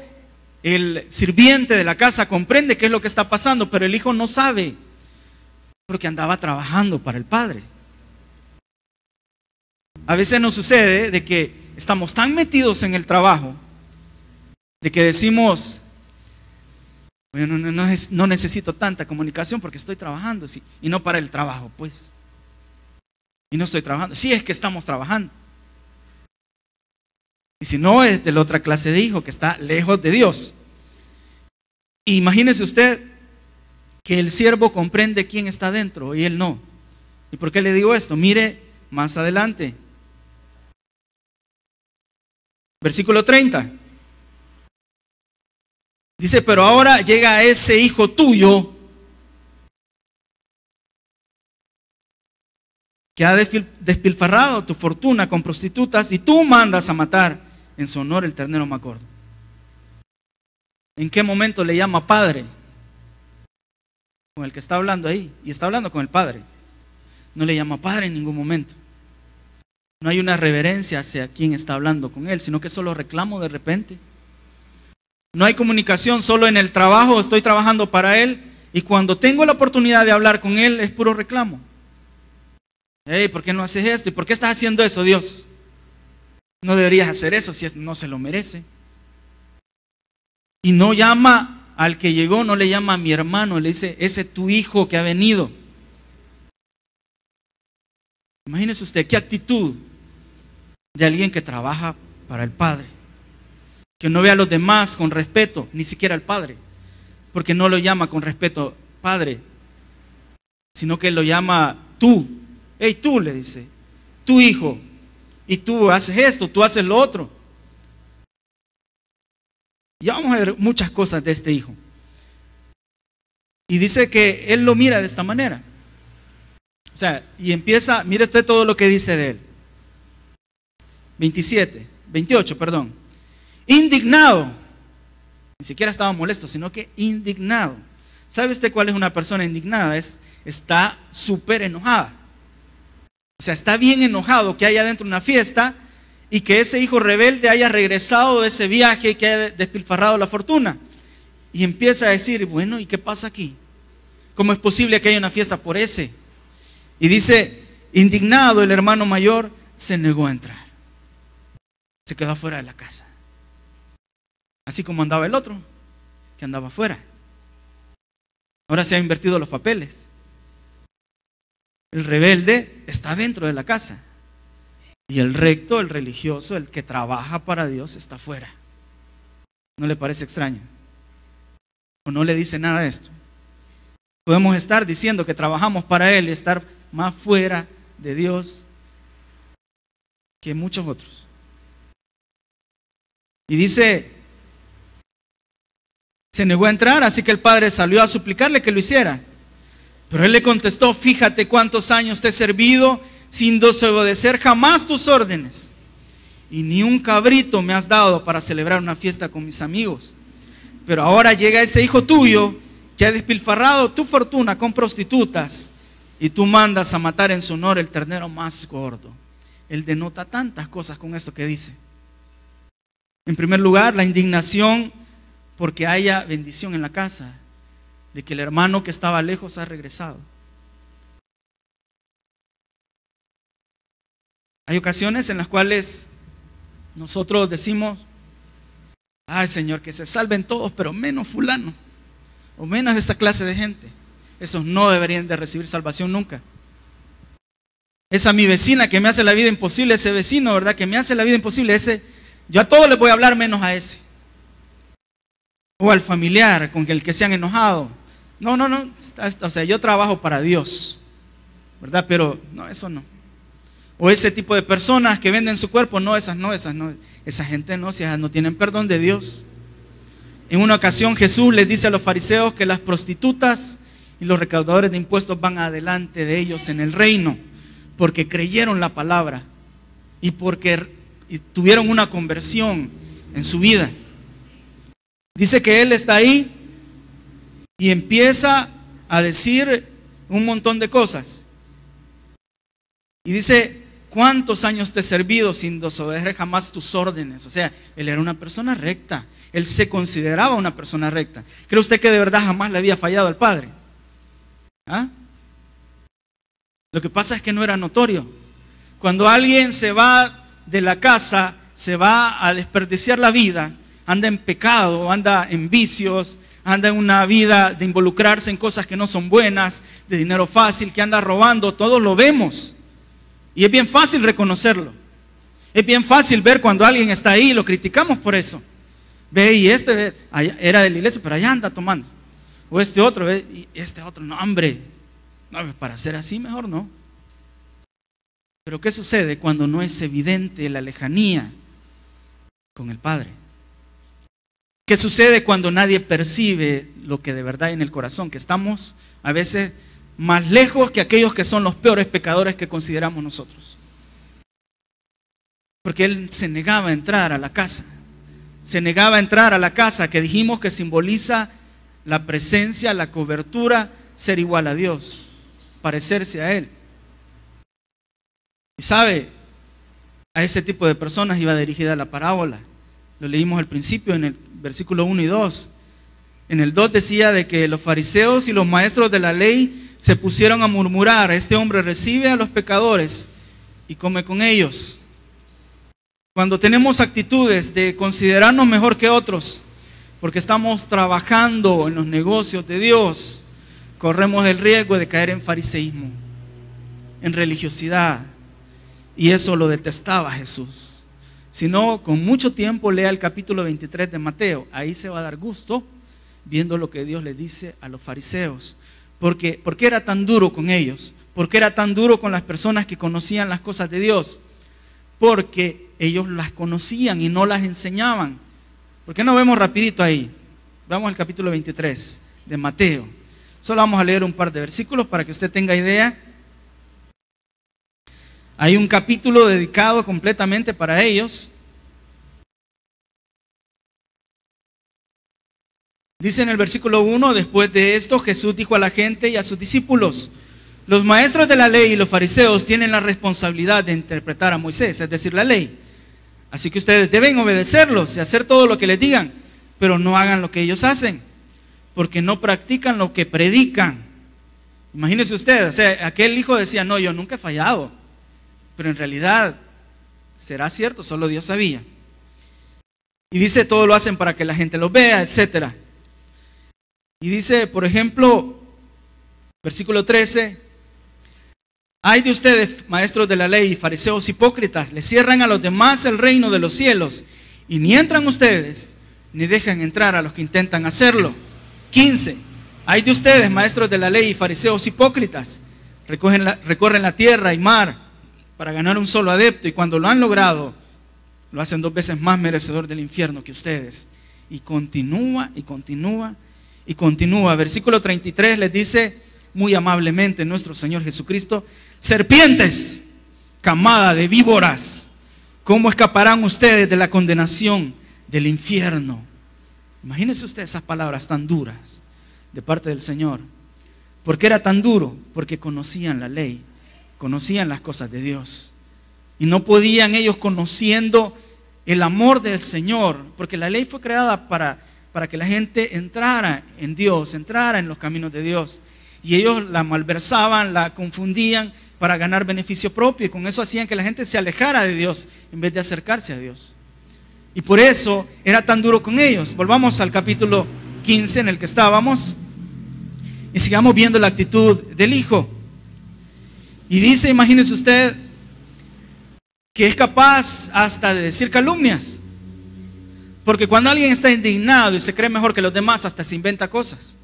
el sirviente de la casa comprende qué es lo que está pasando, pero el hijo no sabe porque andaba trabajando para el Padre. A veces nos sucede de que estamos tan metidos en el trabajo de que decimos, bueno, no necesito tanta comunicación porque estoy trabajando, sí, y no para el trabajo, pues. Y no estoy trabajando. Sí, es que estamos trabajando. Y si no, es de la otra clase de hijo que está lejos de Dios. Imagínese usted que el siervo comprende quién está dentro y él no. ¿Y por qué le digo esto? Mire más adelante. Versículo 30. Dice, pero ahora llega ese hijo tuyo que ha despilfarrado tu fortuna con prostitutas y tú mandas a matar en su honor el ternero más gordo. ¿En qué momento le llama Padre? Con el que está hablando ahí, y está hablando con el Padre. No le llama Padre en ningún momento. No hay una reverencia hacia quien está hablando con él, sino que solo reclamo de repente. No hay comunicación, solo en el trabajo estoy trabajando para él y cuando tengo la oportunidad de hablar con él es puro reclamo. Hey, ¿por qué no haces esto? ¿Y por qué estás haciendo eso, Dios? No deberías hacer eso si no se lo merece. Y no llama al que llegó, no le llama a mi hermano, le dice, ese tu hijo que ha venido. Imagínese usted qué actitud de alguien que trabaja para el Padre, que no ve a los demás con respeto, ni siquiera al Padre, porque no lo llama con respeto Padre, sino que lo llama tú. Hey, tú, le dice, tu hijo, y tú haces esto, tú haces lo otro. Ya vamos a ver muchas cosas de este hijo. Y dice que él lo mira de esta manera. O sea, y empieza, mire usted todo lo que dice de él. 28, perdón. Indignado. Ni siquiera estaba molesto, sino que indignado. ¿Sabe usted cuál es una persona indignada? Está súper enojada. O sea, está bien enojado que haya dentro una fiesta y que ese hijo rebelde haya regresado de ese viaje y que haya despilfarrado la fortuna. Y empieza a decir, bueno, ¿y qué pasa aquí? ¿Cómo es posible que haya una fiesta por ese? Y dice, indignado, el hermano mayor se negó a entrar. Se quedó afuera de la casa. Así como andaba el otro, que andaba afuera. Ahora se han invertido los papeles. El rebelde está dentro de la casa. Y el recto, el religioso, el que trabaja para Dios, está afuera. ¿No le parece extraño? ¿O no le dice nada de esto? Podemos estar diciendo que trabajamos para Él y estar más fuera de Dios que muchos otros. Y dice, se negó a entrar, así que el padre salió a suplicarle que lo hiciera. Pero él le contestó, fíjate cuántos años te he servido sin desobedecer jamás tus órdenes. Y ni un cabrito me has dado para celebrar una fiesta con mis amigos. Pero ahora llega ese hijo tuyo que ha despilfarrado tu fortuna con prostitutas y tú mandas a matar en su honor el ternero más gordo. Él denota tantas cosas con esto que dice. En primer lugar, la indignación porque haya bendición en la casa, de que el hermano que estaba lejos ha regresado. Hay ocasiones en las cuales nosotros decimos, ay Señor, que se salven todos, pero menos fulano, o menos esta clase de gente. Esos no deberían de recibir salvación nunca. Esa mi vecina que me hace la vida imposible, ese vecino, ¿verdad? Que me hace la vida imposible, ese, yo a todos les voy a hablar menos a ese. O al familiar con el que se han enojado. No, o sea, yo trabajo para Dios, ¿verdad? Pero no, eso no. O ese tipo de personas que venden su cuerpo, no. Esa gente no, si esas no tienen perdón de Dios. En una ocasión Jesús les dice a los fariseos que las prostitutas y los recaudadores de impuestos van adelante de ellos en el reino, porque creyeron la palabra y porque tuvieron una conversión en su vida. Dice que él está ahí y empieza a decir un montón de cosas. Y dice, ¿cuántos años te he servido sin desobedecer jamás tus órdenes? O sea, él era una persona recta. Él se consideraba una persona recta. ¿Cree usted que de verdad jamás le había fallado al Padre? ¿Ah? Lo que pasa es que no era notorio. Cuando alguien se va de la casa, se va a desperdiciar la vida, anda en pecado, anda en vicios, anda en una vida de involucrarse en cosas que no son buenas, de dinero fácil, que anda robando, todos lo vemos. Y es bien fácil reconocerlo. Es bien fácil ver cuando alguien está ahí y lo criticamos por eso. Ve, y este era de la iglesia, pero allá anda tomando. O este otro, ve, y este otro, no, hombre, no, para ser así mejor no. Pero ¿qué sucede cuando no es evidente la lejanía con el Padre? ¿Qué sucede cuando nadie percibe lo que de verdad hay en el corazón? Que estamos a veces más lejos que aquellos que son los peores pecadores que consideramos nosotros. Porque él se negaba a entrar a la casa. Se negaba a entrar a la casa que dijimos que simboliza la presencia, la cobertura, ser igual a Dios, parecerse a Él. Y sabe, a ese tipo de personas iba dirigida la parábola. Lo leímos al principio en el versículo 1 y 2. En el 2 decía de que los fariseos y los maestros de la ley se pusieron a murmurar, este hombre recibe a los pecadores y come con ellos. Cuando tenemos actitudes de considerarnos mejor que otros, porque estamos trabajando en los negocios de Dios, corremos el riesgo de caer en fariseísmo, en religiosidad, y eso lo detestaba Jesús. Si no, con mucho tiempo lea el capítulo 23 de Mateo, ahí se va a dar gusto viendo lo que Dios le dice a los fariseos. ¿Por qué era tan duro con ellos? ¿Por qué era tan duro con las personas que conocían las cosas de Dios? Porque ellos las conocían y no las enseñaban. ¿Por qué no vemos rapidito ahí? Vamos al capítulo 23 de Mateo. Solo vamos a leer un par de versículos para que usted tenga idea. Hay un capítulo dedicado completamente para ellos. Dice en el versículo 1, después de esto Jesús dijo a la gente y a sus discípulos, los maestros de la ley y los fariseos tienen la responsabilidad de interpretar a Moisés, es decir, la ley. Así que ustedes deben obedecerlos y hacer todo lo que les digan, pero no hagan lo que ellos hacen, porque no practican lo que predican. Imagínese usted, o sea, aquel hijo decía, no, yo nunca he fallado, pero en realidad, ¿será cierto? Solo Dios sabía. Y dice, todo lo hacen para que la gente los vea, etcétera. Y dice, por ejemplo, versículo 13, hay de ustedes, maestros de la ley, fariseos hipócritas, le cierran a los demás el reino de los cielos, y ni entran ustedes, ni dejan entrar a los que intentan hacerlo. 15, hay de ustedes, maestros de la ley y fariseos hipócritas, recorren la tierra y mar para ganar un solo adepto, y cuando lo han logrado, lo hacen 2 veces más merecedor del infierno que ustedes. Y continúa, y continúa, y continúa. Versículo 33 les dice muy amablemente nuestro Señor Jesucristo: serpientes, camada de víboras, ¿cómo escaparán ustedes de la condenación del infierno? Imagínense ustedes esas palabras tan duras de parte del Señor. ¿Por qué era tan duro? Porque conocían la ley, conocían las cosas de Dios. Y no podían ellos, conociendo el amor del Señor, porque la ley fue creada para que la gente entrara en Dios, entrara en los caminos de Dios. Y ellos la malversaban, la confundían para ganar beneficio propio, y con eso hacían que la gente se alejara de Dios en vez de acercarse a Dios. Y por eso era tan duro con ellos. Volvamos al capítulo 15 en el que estábamos y sigamos viendo la actitud del Hijo. Y dice, imagínese usted, que es capaz hasta de decir calumnias. Porque cuando alguien está indignado y se cree mejor que los demás, hasta se inventa cosas.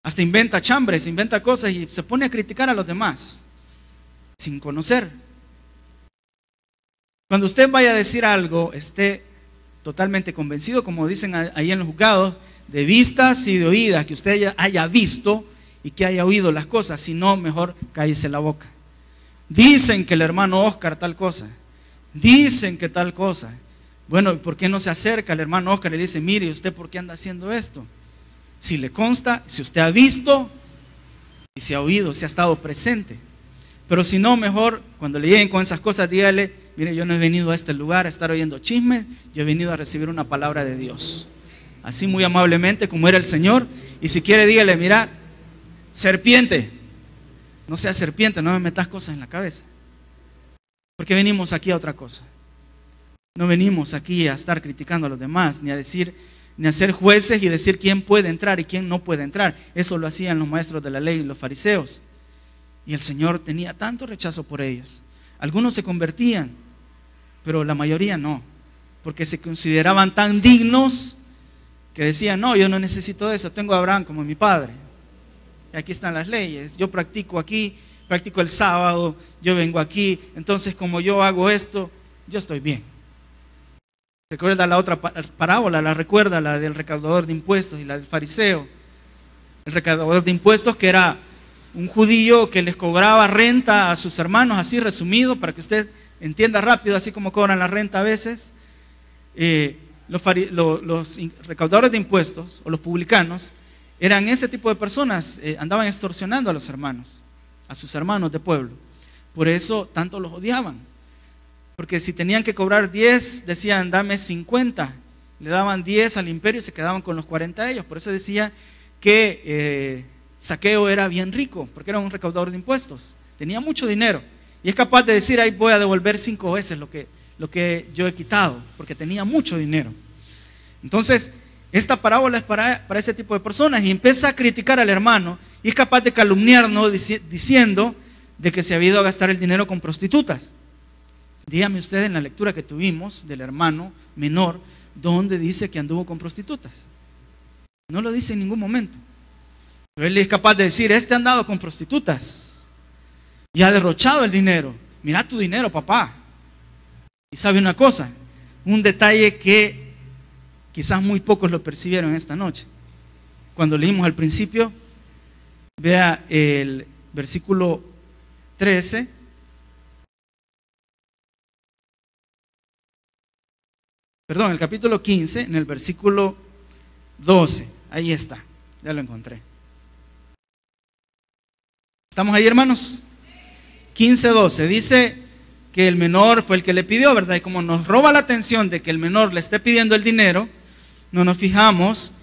Hasta inventa chambres, inventa cosas y se pone a criticar a los demás sin conocer. Cuando usted vaya a decir algo, esté totalmente convencido, como dicen ahí en los juzgados, de vistas y de oídas, que usted haya visto y que haya oído las cosas. Si no, mejor cállese la boca. Dicen que el hermano Oscar tal cosa, dicen que tal cosa. Bueno, ¿por qué no se acerca al hermano Oscar y le dice, mire, ¿usted por qué anda haciendo esto? Si le consta, si usted ha visto y si ha oído, si ha estado presente. Pero si no, mejor cuando le lleguen con esas cosas, dígale, mire, yo no he venido a este lugar a estar oyendo chismes, yo he venido a recibir una palabra de Dios. Así muy amablemente como era el Señor. Y si quiere, dígale, mira, serpiente, no seas serpiente, no me metas cosas en la cabeza. Porque venimos aquí a otra cosa. No venimos aquí a estar criticando a los demás, ni a decir, ni a ser jueces y decir quién puede entrar y quién no puede entrar. Eso lo hacían los maestros de la ley y los fariseos. Y el Señor tenía tanto rechazo por ellos. Algunos se convertían, pero la mayoría no, porque se consideraban tan dignos que decían, no, yo no necesito de eso, tengo a Abraham como mi padre. Y aquí están las leyes, yo practico aquí, practico el sábado, yo vengo aquí, entonces como yo hago esto, yo estoy bien. Recuerda la otra parábola, la recuerda, la del recaudador de impuestos y la del fariseo. El recaudador de impuestos, que era un judío que les cobraba renta a sus hermanos, así resumido, para que usted entienda rápido, así como cobran la renta a veces. Los recaudadores de impuestos o los publicanos eran ese tipo de personas, andaban extorsionando a los hermanos, a sus hermanos de pueblo. Por eso tanto los odiaban, porque si tenían que cobrar 10, decían dame 50, le daban 10 al imperio y se quedaban con los 40 ellos. Por eso decía que Zaqueo era bien rico, porque era un recaudador de impuestos, tenía mucho dinero y es capaz de decir, ahí voy a devolver 5 veces lo que yo he quitado, porque tenía mucho dinero. Entonces esta parábola es para ese tipo de personas, y empieza a criticar al hermano y es capaz de calumniarnos diciendo de que se había ido a gastar el dinero con prostitutas. Dígame usted, en la lectura que tuvimos del hermano menor, ¿dónde dice que anduvo con prostitutas? No lo dice en ningún momento. Pero él es capaz de decir, este ha andado con prostitutas y ha derrochado el dinero. Mira tu dinero, papá. Y sabe una cosa, un detalle que quizás muy pocos lo percibieron esta noche. Cuando leímos al principio, vea el versículo 13. Perdón, el capítulo 15, en el versículo 12. Ahí está, ya lo encontré. ¿Estamos ahí, hermanos? 15:12, dice que el menor fue el que le pidió, ¿verdad? Y como nos roba la atención de que el menor le esté pidiendo el dinero, no nos fijamos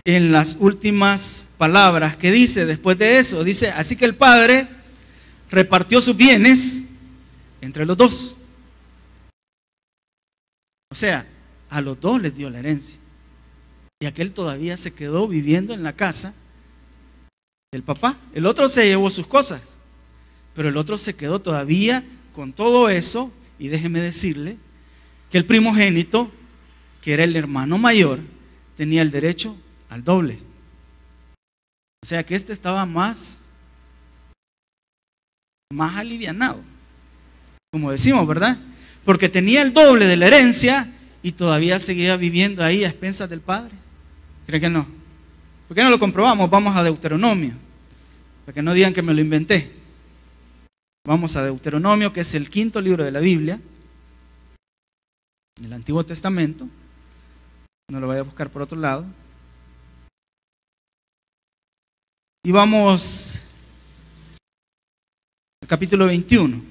en las últimas palabras que dice después de eso. Dice, así que el padre repartió sus bienes entre los dos. O sea, a los dos les dio la herencia. Y aquel todavía se quedó viviendo en la casa del papá. El otro se llevó sus cosas, pero el otro se quedó todavía con todo eso. Y déjeme decirle que el primogénito, que era el hermano mayor, tenía el derecho al doble. O sea que este estaba más alivianado, como decimos, ¿verdad? Porque tenía el doble de la herencia y todavía seguía viviendo ahí a expensas del padre. ¿Cree que no? ¿Por qué no lo comprobamos? Vamos a Deuteronomio, para que no digan que me lo inventé. Vamos a Deuteronomio, que es el 5.º libro de la Biblia, del Antiguo Testamento. No lo vaya a buscar por otro lado. Y vamos al capítulo 21.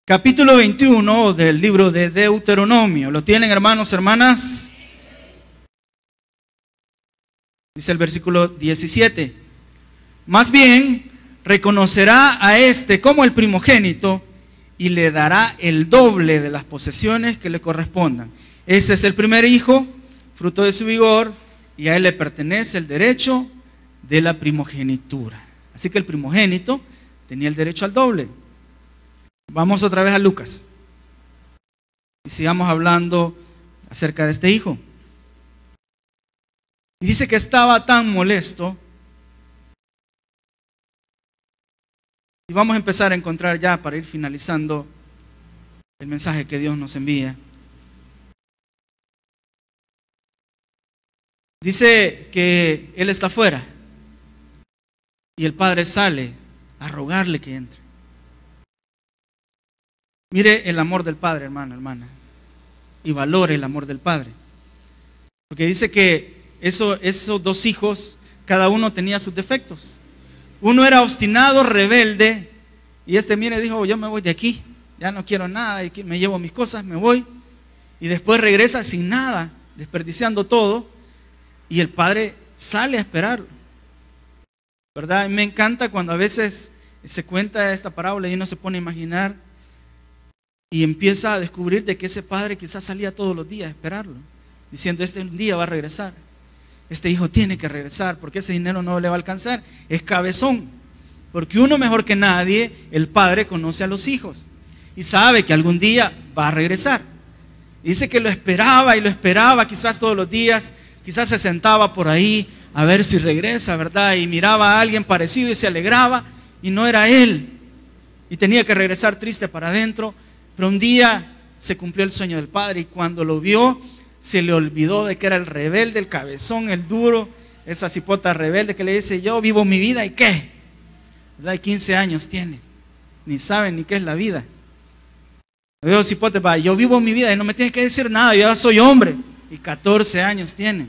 Capítulo 21 del libro de Deuteronomio. ¿Lo tienen, hermanos, hermanas? Dice el versículo 17. Más bien, reconocerá a este como el primogénito y le dará el doble de las posesiones que le correspondan. Ese es el primer hijo, fruto de su vigor, y a él le pertenece el derecho de la primogenitura. Así que el primogénito tenía el derecho al doble. Vamos otra vez a Lucas y sigamos hablando acerca de este hijo. Y dice que estaba tan molesto. Y vamos a empezar a encontrar ya, para ir finalizando, el mensaje que Dios nos envía. Dice que él está afuera y el padre sale a rogarle que entre. Mire el amor del padre, hermano, hermana, y valore el amor del padre. Porque dice que esos dos hijos, cada uno tenía sus defectos. Uno era obstinado, rebelde, y mire, dijo, yo me voy de aquí, ya no quiero nada, me llevo mis cosas, me voy. Y después regresa sin nada, desperdiciando todo, y el padre sale a esperarlo, ¿verdad? Me encanta cuando a veces se cuenta esta parábola y uno se pone a imaginar y empieza a descubrir de que ese padre quizás salía todos los días a esperarlo, diciendo, un día va a regresar. Este hijo tiene que regresar porque ese dinero no le va a alcanzar. Es cabezón, porque uno mejor que nadie, el padre conoce a los hijos y sabe que algún día va a regresar. Dice que lo esperaba y lo esperaba quizás todos los días, quizás se sentaba por ahí a ver si regresa, ¿verdad? Y miraba a alguien parecido y se alegraba y no era él. Y tenía que regresar triste para adentro, pero un día se cumplió el sueño del padre y cuando lo vio, se le olvidó de que era el rebelde, el cabezón, el duro, esa cipota rebelde que le dice, yo vivo mi vida y ¿qué? ¿Verdad? Y 15 años tiene, ni saben ni qué es la vida. Le digo, cipote, va, yo vivo mi vida y no me tiene que decir nada, yo ya soy hombre. Y 14 años tiene.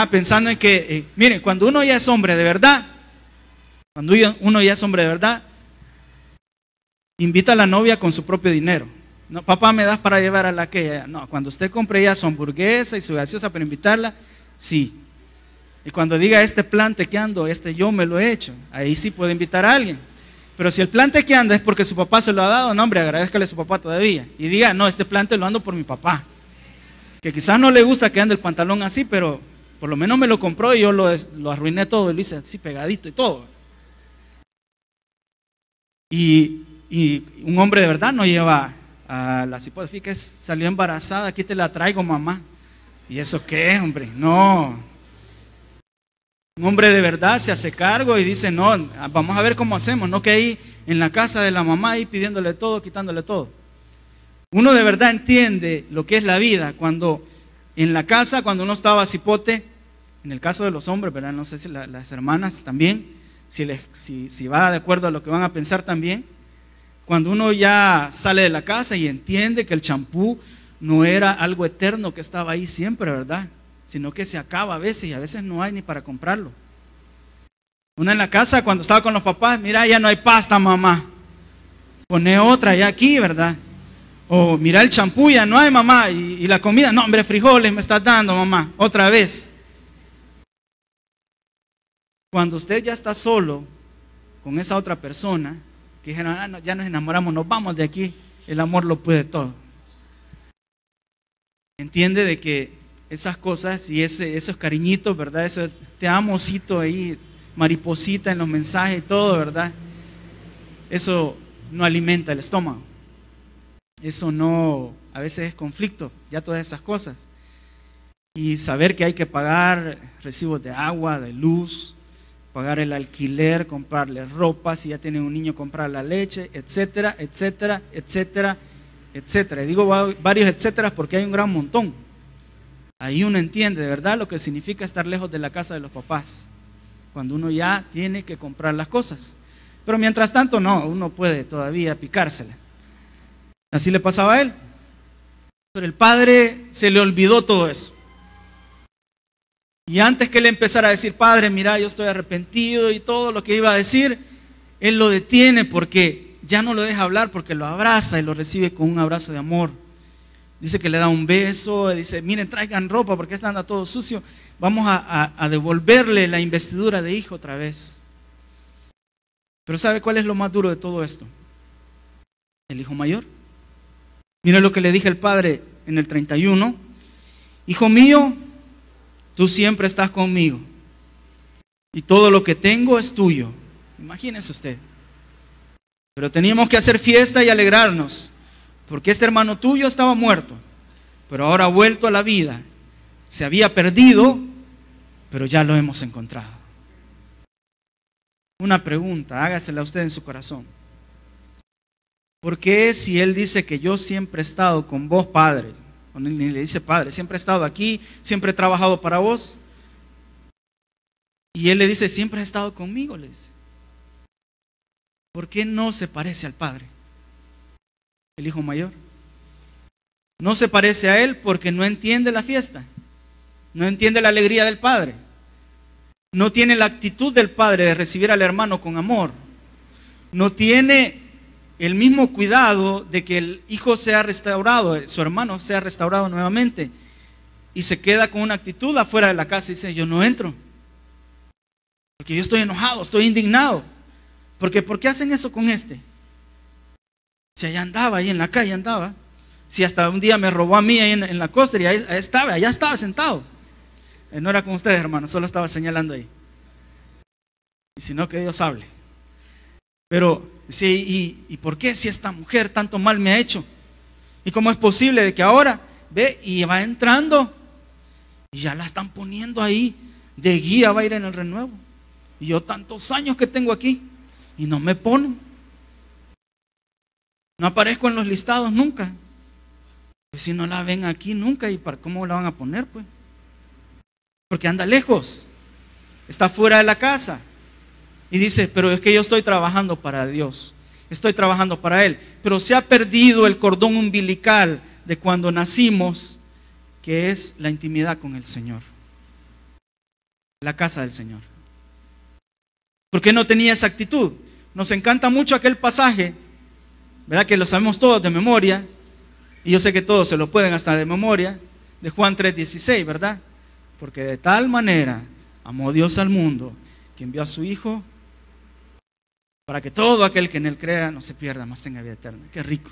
Pensando en que, miren, cuando uno ya es hombre de verdad, invita a la novia con su propio dinero. No, papá, ¿me das para llevar a la que? No, cuando usted compre ya su hamburguesa y su gaseosa para invitarla, sí. Y cuando diga, este plan tequeando, yo me lo he hecho, ahí sí puede invitar a alguien. Pero si el plan tequeando es porque su papá se lo ha dado, no, hombre, agradezcale a su papá todavía. Y diga, no, este plan te lo ando por mi papá. Que quizás no le gusta que ande el pantalón así, pero por lo menos me lo compró y yo lo arruiné todo y lo hice así pegadito y todo. Y un hombre de verdad no lleva a la cipote, fíjate que salió embarazada, aquí te la traigo, mamá. ¿Y eso qué, hombre? No. Un hombre de verdad se hace cargo y dice, no, vamos a ver cómo hacemos, no que ahí en la casa de la mamá ahí pidiéndole todo, quitándole todo. Uno de verdad entiende lo que es la vida cuando en la casa, cuando uno estaba cipote, en el caso de los hombres, ¿verdad? No sé si las hermanas también, si va de acuerdo a lo que van a pensar también. Cuando uno ya sale de la casa y entiende que el champú no era algo eterno que estaba ahí siempre, ¿verdad? Sino que se acaba a veces y a veces no hay ni para comprarlo. Una en la casa cuando estaba con los papás, mira, ya no hay pasta, mamá. Pone otra ya aquí, ¿verdad? O mira el champú, ya no hay, mamá. Y la comida, no, hombre, frijoles me estás dando, mamá. Otra vez. Cuando usted ya está solo con esa otra persona, que dijeron, no, ya nos enamoramos, nos vamos de aquí, el amor lo puede todo. Entiende de que esas cosas y esos cariñitos, ¿verdad? Eso te amosito ahí, mariposita en los mensajes y todo, ¿verdad? Eso no alimenta el estómago. Eso no, a veces es conflicto, ya todas esas cosas. Y saber que hay que pagar recibos de agua, de luz, pagar el alquiler, comprarle ropa, si ya tienen un niño, comprar la leche, etcétera, etcétera, etcétera, etcétera. Y digo varios etcétera porque hay un gran montón. Ahí uno entiende de verdad lo que significa estar lejos de la casa de los papás, cuando uno ya tiene que comprar las cosas. Pero mientras tanto no, uno puede todavía picársela. Así le pasaba a él. Pero el padre se le olvidó todo eso. Y antes que él empezara a decir, Padre, mira, yo estoy arrepentido y todo lo que iba a decir, él lo detiene porque ya no lo deja hablar, porque lo abraza y lo recibe con un abrazo de amor. Dice que le da un beso, dice, miren, traigan ropa porque anda todo sucio. Vamos a devolverle la investidura de hijo otra vez. Pero ¿sabe cuál es lo más duro de todo esto? El hijo mayor. Mira lo que le dije el padre en el 31. Hijo mío, tú siempre estás conmigo y todo lo que tengo es tuyo. Imagínese usted. Pero teníamos que hacer fiesta y alegrarnos, porque este hermano tuyo estaba muerto, pero ahora ha vuelto a la vida. Se había perdido, pero ya lo hemos encontrado. Una pregunta, hágasela usted en su corazón. ¿Por qué si él dice que yo siempre he estado con vos, Padre? O ni le dice Padre, siempre he estado aquí, siempre he trabajado para vos. Y él le dice, siempre has estado conmigo, le dice. ¿Por qué no se parece al Padre? El hijo mayor. No se parece a él porque no entiende la fiesta. No entiende la alegría del Padre. No tiene la actitud del Padre de recibir al hermano con amor. No tiene el mismo cuidado de que el hijo sea restaurado, su hermano sea restaurado nuevamente. Y se queda con una actitud afuera de la casa y dice, yo no entro. Porque yo estoy enojado, estoy indignado. Porque ¿por qué hacen eso con este? Si allá andaba, ahí en la calle andaba. Si hasta un día me robó a mí ahí en la costa y ahí estaba, allá estaba sentado. No era con ustedes, hermano, solo estaba señalando ahí. Y si no, que Dios hable. Pero, sí, ¿y por qué si esta mujer tanto mal me ha hecho? ¿Y cómo es posible de que ahora ve y va entrando y ya la están poniendo ahí de guía, va a ir en el renuevo? Y yo tantos años que tengo aquí y no me ponen. No aparezco en los listados nunca. Pues si no la ven aquí nunca, ¿y para cómo la van a poner pues? Porque anda lejos, está fuera de la casa. Y dice, pero es que yo estoy trabajando para Dios, estoy trabajando para Él. Pero se ha perdido el cordón umbilical de cuando nacimos, que es la intimidad con el Señor, la casa del Señor. ¿Por qué no tenía esa actitud? Nos encanta mucho aquel pasaje, ¿verdad? Que lo sabemos todos de memoria, y yo sé que todos se lo pueden hasta de memoria, de Juan 3:16, ¿verdad? Porque de tal manera amó Dios al mundo, que envió a su Hijo, para que todo aquel que en Él crea no se pierda, mas tenga vida eterna. Qué rico,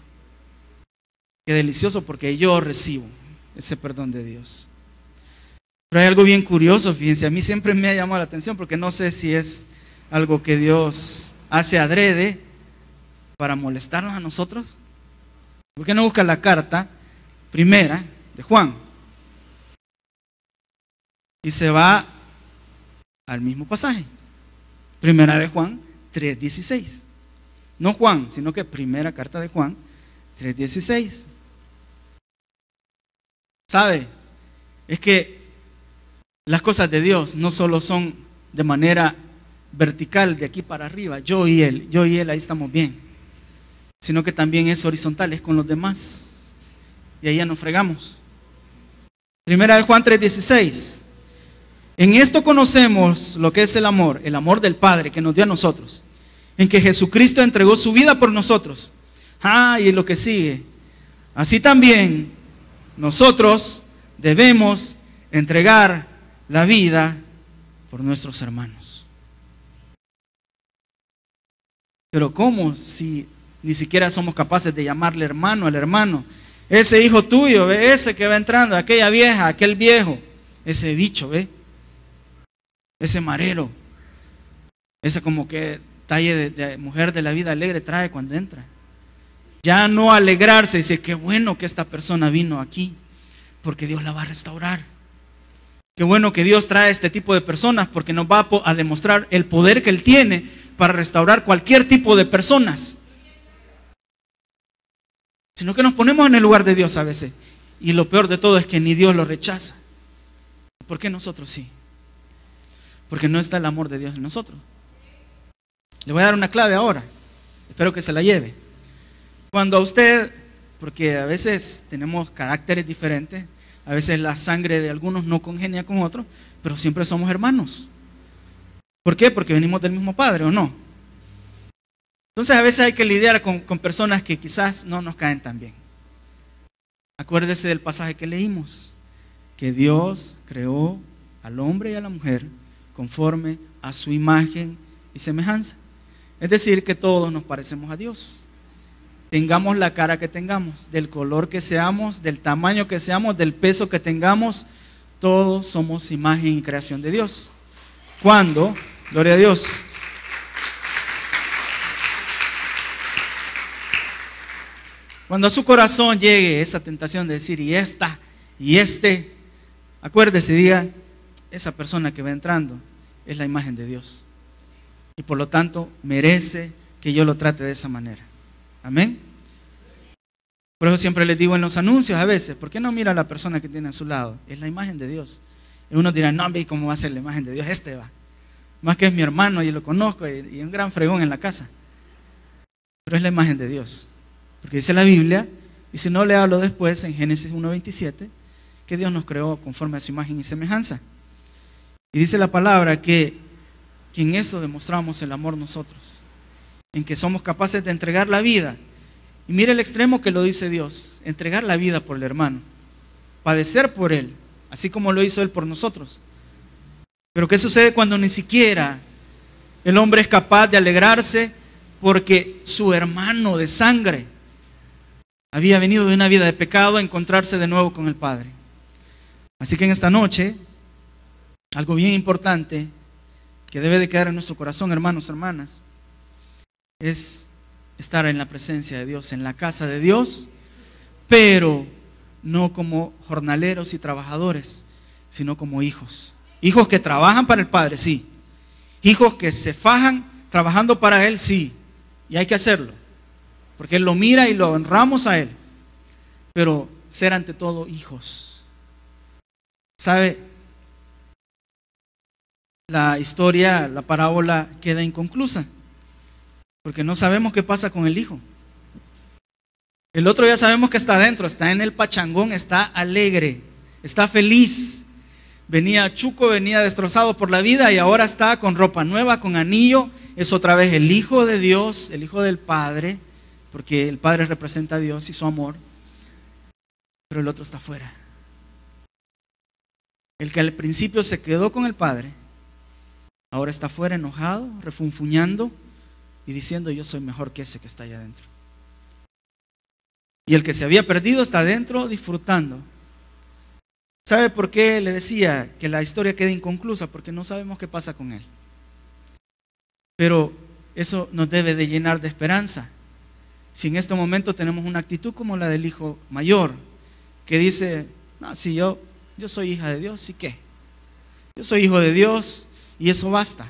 qué delicioso, porque yo recibo ese perdón de Dios. Pero hay algo bien curioso, fíjense, a mí siempre me ha llamado la atención, porque no sé si es algo que Dios hace adrede para molestarnos a nosotros. ¿Por qué no busca la carta primera de Juan? Y se va al mismo pasaje. Primera de Juan 3:16. No Juan, sino que primera carta de Juan 3:16. ¿Sabe? Es que las cosas de Dios no solo son de manera vertical, de aquí para arriba, yo y él, ahí estamos bien, sino que también es horizontal, es con los demás. Y ahí ya nos fregamos. Primera de Juan 3:16. En esto conocemos lo que es el amor del Padre que nos dio a nosotros, en que Jesucristo entregó su vida por nosotros. Y lo que sigue, así también nosotros debemos entregar la vida por nuestros hermanos. Pero ¿cómo? Si Ni siquiera somos capaces de llamarle hermano al hermano. Ese hijo tuyo, ¿ve? Ese que va entrando, aquella vieja, aquel viejo, ese bicho, ¿ve? Ese marero, ese como que talle de mujer de la vida alegre trae cuando entra. Ya no alegrarse, dice, qué bueno que esta persona vino aquí, porque Dios la va a restaurar. Qué bueno que Dios trae este tipo de personas, porque nos va a demostrar el poder que Él tiene para restaurar cualquier tipo de personas. Sino que nos ponemos en el lugar de Dios a veces. Y lo peor de todo es que ni Dios lo rechaza. ¿Por qué nosotros sí? Porque no está el amor de Dios en nosotros. Le voy a dar una clave ahora. Espero que se la lleve. Cuando a usted, porque a veces tenemos caracteres diferentes, a veces la sangre de algunos no congenia con otros, pero siempre somos hermanos. ¿Por qué? Porque venimos del mismo Padre, ¿o no? Entonces a veces hay que lidiar con personas que quizás no nos caen tan bien. Acuérdese del pasaje que leímos, que Dios creó al hombre y a la mujer conforme a su imagen y semejanza. Es decir, que todos nos parecemos a Dios. Tengamos la cara que tengamos, del color que seamos, del tamaño que seamos, del peso que tengamos, todos somos imagen y creación de Dios. ¿Cuándo? Gloria a Dios. Cuando a su corazón llegue esa tentación de decir, y esta, y este, acuérdese, diga, esa persona que va entrando es la imagen de Dios. Y por lo tanto, merece que yo lo trate de esa manera. Amén. Por eso siempre les digo en los anuncios a veces, ¿por qué no mira a la persona que tiene a su lado? Es la imagen de Dios. Y uno dirá, no, hombre, ¿cómo va a ser la imagen de Dios? Este va. Más que es mi hermano y lo conozco y un gran fregón en la casa. Pero es la imagen de Dios. Porque dice la Biblia, y si no le hablo después en Génesis 1:27, que Dios nos creó conforme a su imagen y semejanza. Y dice la palabra que en eso demostramos el amor nosotros, en que somos capaces de entregar la vida. Y mire el extremo que lo dice Dios, entregar la vida por el hermano, padecer por él, así como lo hizo él por nosotros. Pero ¿qué sucede cuando ni siquiera el hombre es capaz de alegrarse porque su hermano de sangre había venido de una vida de pecado a encontrarse de nuevo con el Padre? Así que en esta noche, algo bien importante que debe de quedar en nuestro corazón, hermanos, hermanas, es estar en la presencia de Dios, en la casa de Dios, pero no como jornaleros y trabajadores, sino como hijos. Hijos que trabajan para el Padre, sí. Hijos que se fajan trabajando para Él, sí. Y hay que hacerlo, porque Él lo mira y lo honramos a Él. Pero ser ante todo hijos. ¿Sabe? La historia, la parábola queda inconclusa, porque no sabemos qué pasa con el hijo. El otro ya sabemos que está adentro, está en el pachangón, está alegre, está feliz. Venía chuco, venía destrozado por la vida y ahora está con ropa nueva, con anillo. Es otra vez el Hijo de Dios, el Hijo del Padre, porque el Padre representa a Dios y su amor. Pero el otro está afuera. El que al principio se quedó con el Padre, ahora está afuera enojado, refunfuñando y diciendo, yo soy mejor que ese que está allá adentro. Y el que se había perdido está adentro disfrutando. ¿Sabe por qué le decía que la historia queda inconclusa? Porque no sabemos qué pasa con él. Pero eso nos debe de llenar de esperanza. Si en este momento tenemos una actitud como la del hijo mayor, que dice, no, si yo soy hija de Dios, ¿y qué? Yo soy hijo de Dios y eso basta.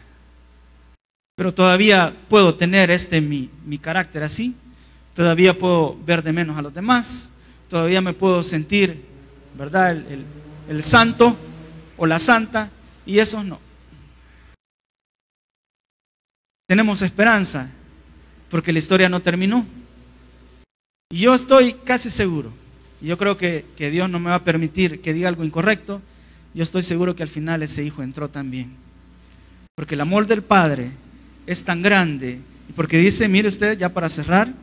Pero todavía puedo tener mi carácter así, todavía puedo ver de menos a los demás, todavía me puedo sentir, ¿verdad?, el santo o la santa, y esos no. Tenemos esperanza porque la historia no terminó. Y yo estoy casi seguro, y yo creo que Dios no me va a permitir que diga algo incorrecto, yo estoy seguro que al final ese hijo entró también. Porque el amor del Padre es tan grande, y porque dice, mire usted, ya para cerrar,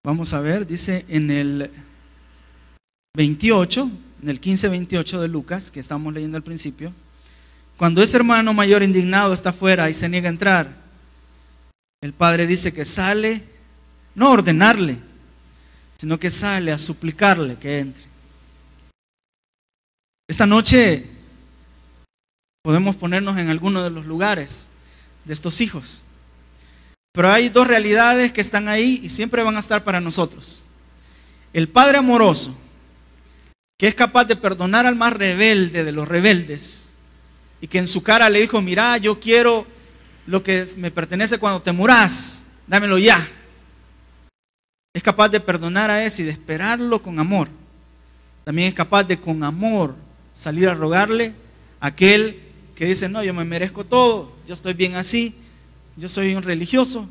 vamos a ver, dice en el 28, en el 15:28 de Lucas, que estamos leyendo al principio, Cuando ese hermano mayor indignado está afuera y se niega a entrar, el padre dice que sale, no a ordenarle, sino que sale a suplicarle que entre. Esta noche podemos ponernos en alguno de los lugares de estos hijos, pero hay dos realidades que están ahí y siempre van a estar para nosotros. El padre amoroso, que es capaz de perdonar al más rebelde de los rebeldes, y que en su cara le dijo: mira, yo quiero lo que me pertenece cuando te muras, dámelo ya. Es capaz de perdonar a ese y de esperarlo con amor. También es capaz de con amor salir a rogarle a aquel que dice: no, yo me merezco todo, yo estoy bien así, yo soy un religioso,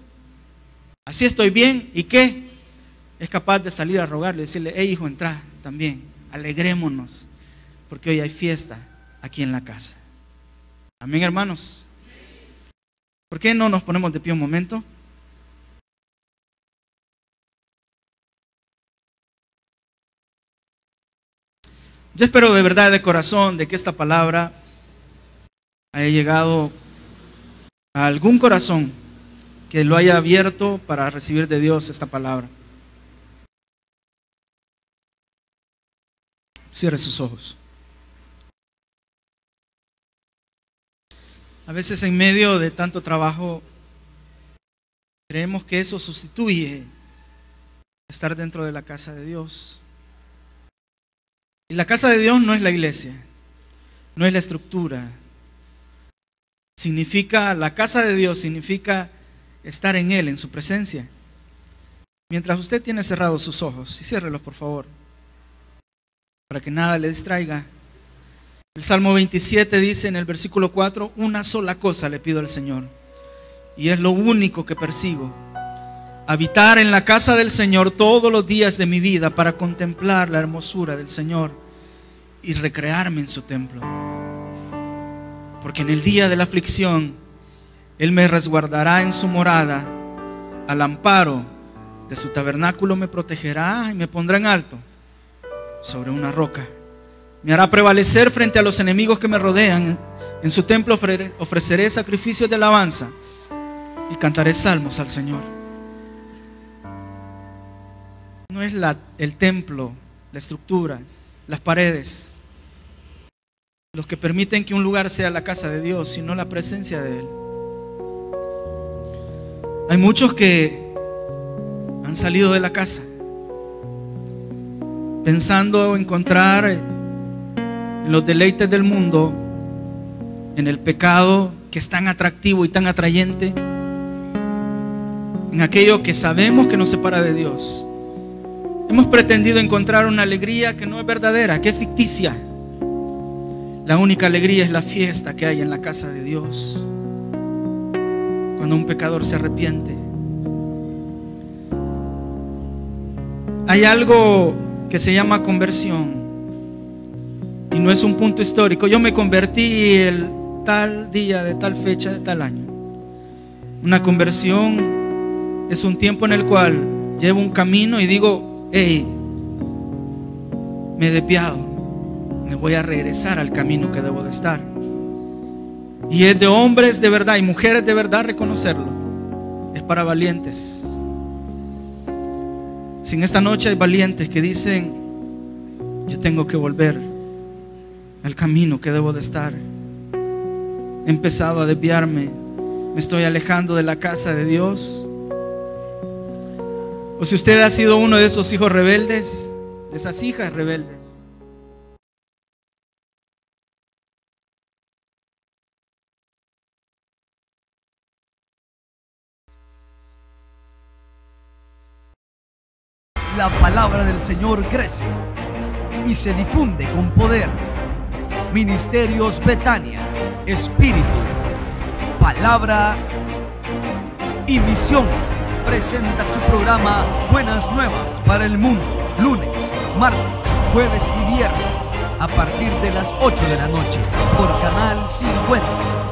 así estoy bien. ¿Y qué? Es capaz de salir a rogarle y decirle: hey hijo, entra también, alegrémonos, porque hoy hay fiesta aquí en la casa. Amén, hermanos. ¿Por qué no nos ponemos de pie un momento? Yo espero de verdad, de corazón, de que esta palabra haya llegado a algún corazón que lo haya abierto para recibir de Dios esta palabra. Cierre sus ojos. A veces en medio de tanto trabajo creemos que eso sustituye estar dentro de la casa de Dios. Y la casa de Dios no es la iglesia, no es la estructura. La casa de Dios significa estar en Él, en su presencia. Mientras usted tiene cerrados sus ojos, y ciérrelos por favor, para que nada le distraiga. El Salmo 27 dice en el versículo 4: una sola cosa le pido al Señor, y es lo único que persigo: habitar en la casa del Señor todos los días de mi vida, para contemplar la hermosura del Señor y recrearme en su templo. Porque en el día de la aflicción Él me resguardará en su morada, al amparo de su tabernáculo me protegerá y me pondrá en alto sobre una roca. Me hará prevalecer frente a los enemigos que me rodean. En su templo ofreceré sacrificios de alabanza y cantaré salmos al Señor. No es el templo, la estructura, las paredes, los que permiten que un lugar sea la casa de Dios, sino la presencia de Él. Hay muchos que han salido de la casa pensando encontrar en los deleites del mundo, en el pecado que es tan atractivo y tan atrayente, en aquello que sabemos que nos separa de Dios. Hemos pretendido encontrar una alegría que no es verdadera, que es ficticia. La única alegría es la fiesta que hay en la casa de Dios, cuando un pecador se arrepiente. Hay algo que se llama conversión, y no es un punto histórico. Yo me convertí el tal día, de tal fecha, de tal año. Una conversión es un tiempo en el cual llevo un camino y digo: hey, me he desviado, me voy a regresar al camino que debo de estar. Y es de hombres de verdad y mujeres de verdad reconocerlo. Es para valientes. Si en esta noche hay valientes que dicen: yo tengo que volver al camino que debo de estar, he empezado a desviarme, me estoy alejando de la casa de Dios. O si usted ha sido uno de esos hijos rebeldes, de esas hijas rebeldes, la palabra del Señor crece y se difunde con poder. Ministerios Betania, Espíritu, Palabra y Misión presenta su programa Buenas Nuevas para el Mundo, lunes, martes, jueves y viernes a partir de las 8 de la noche por Canal 50.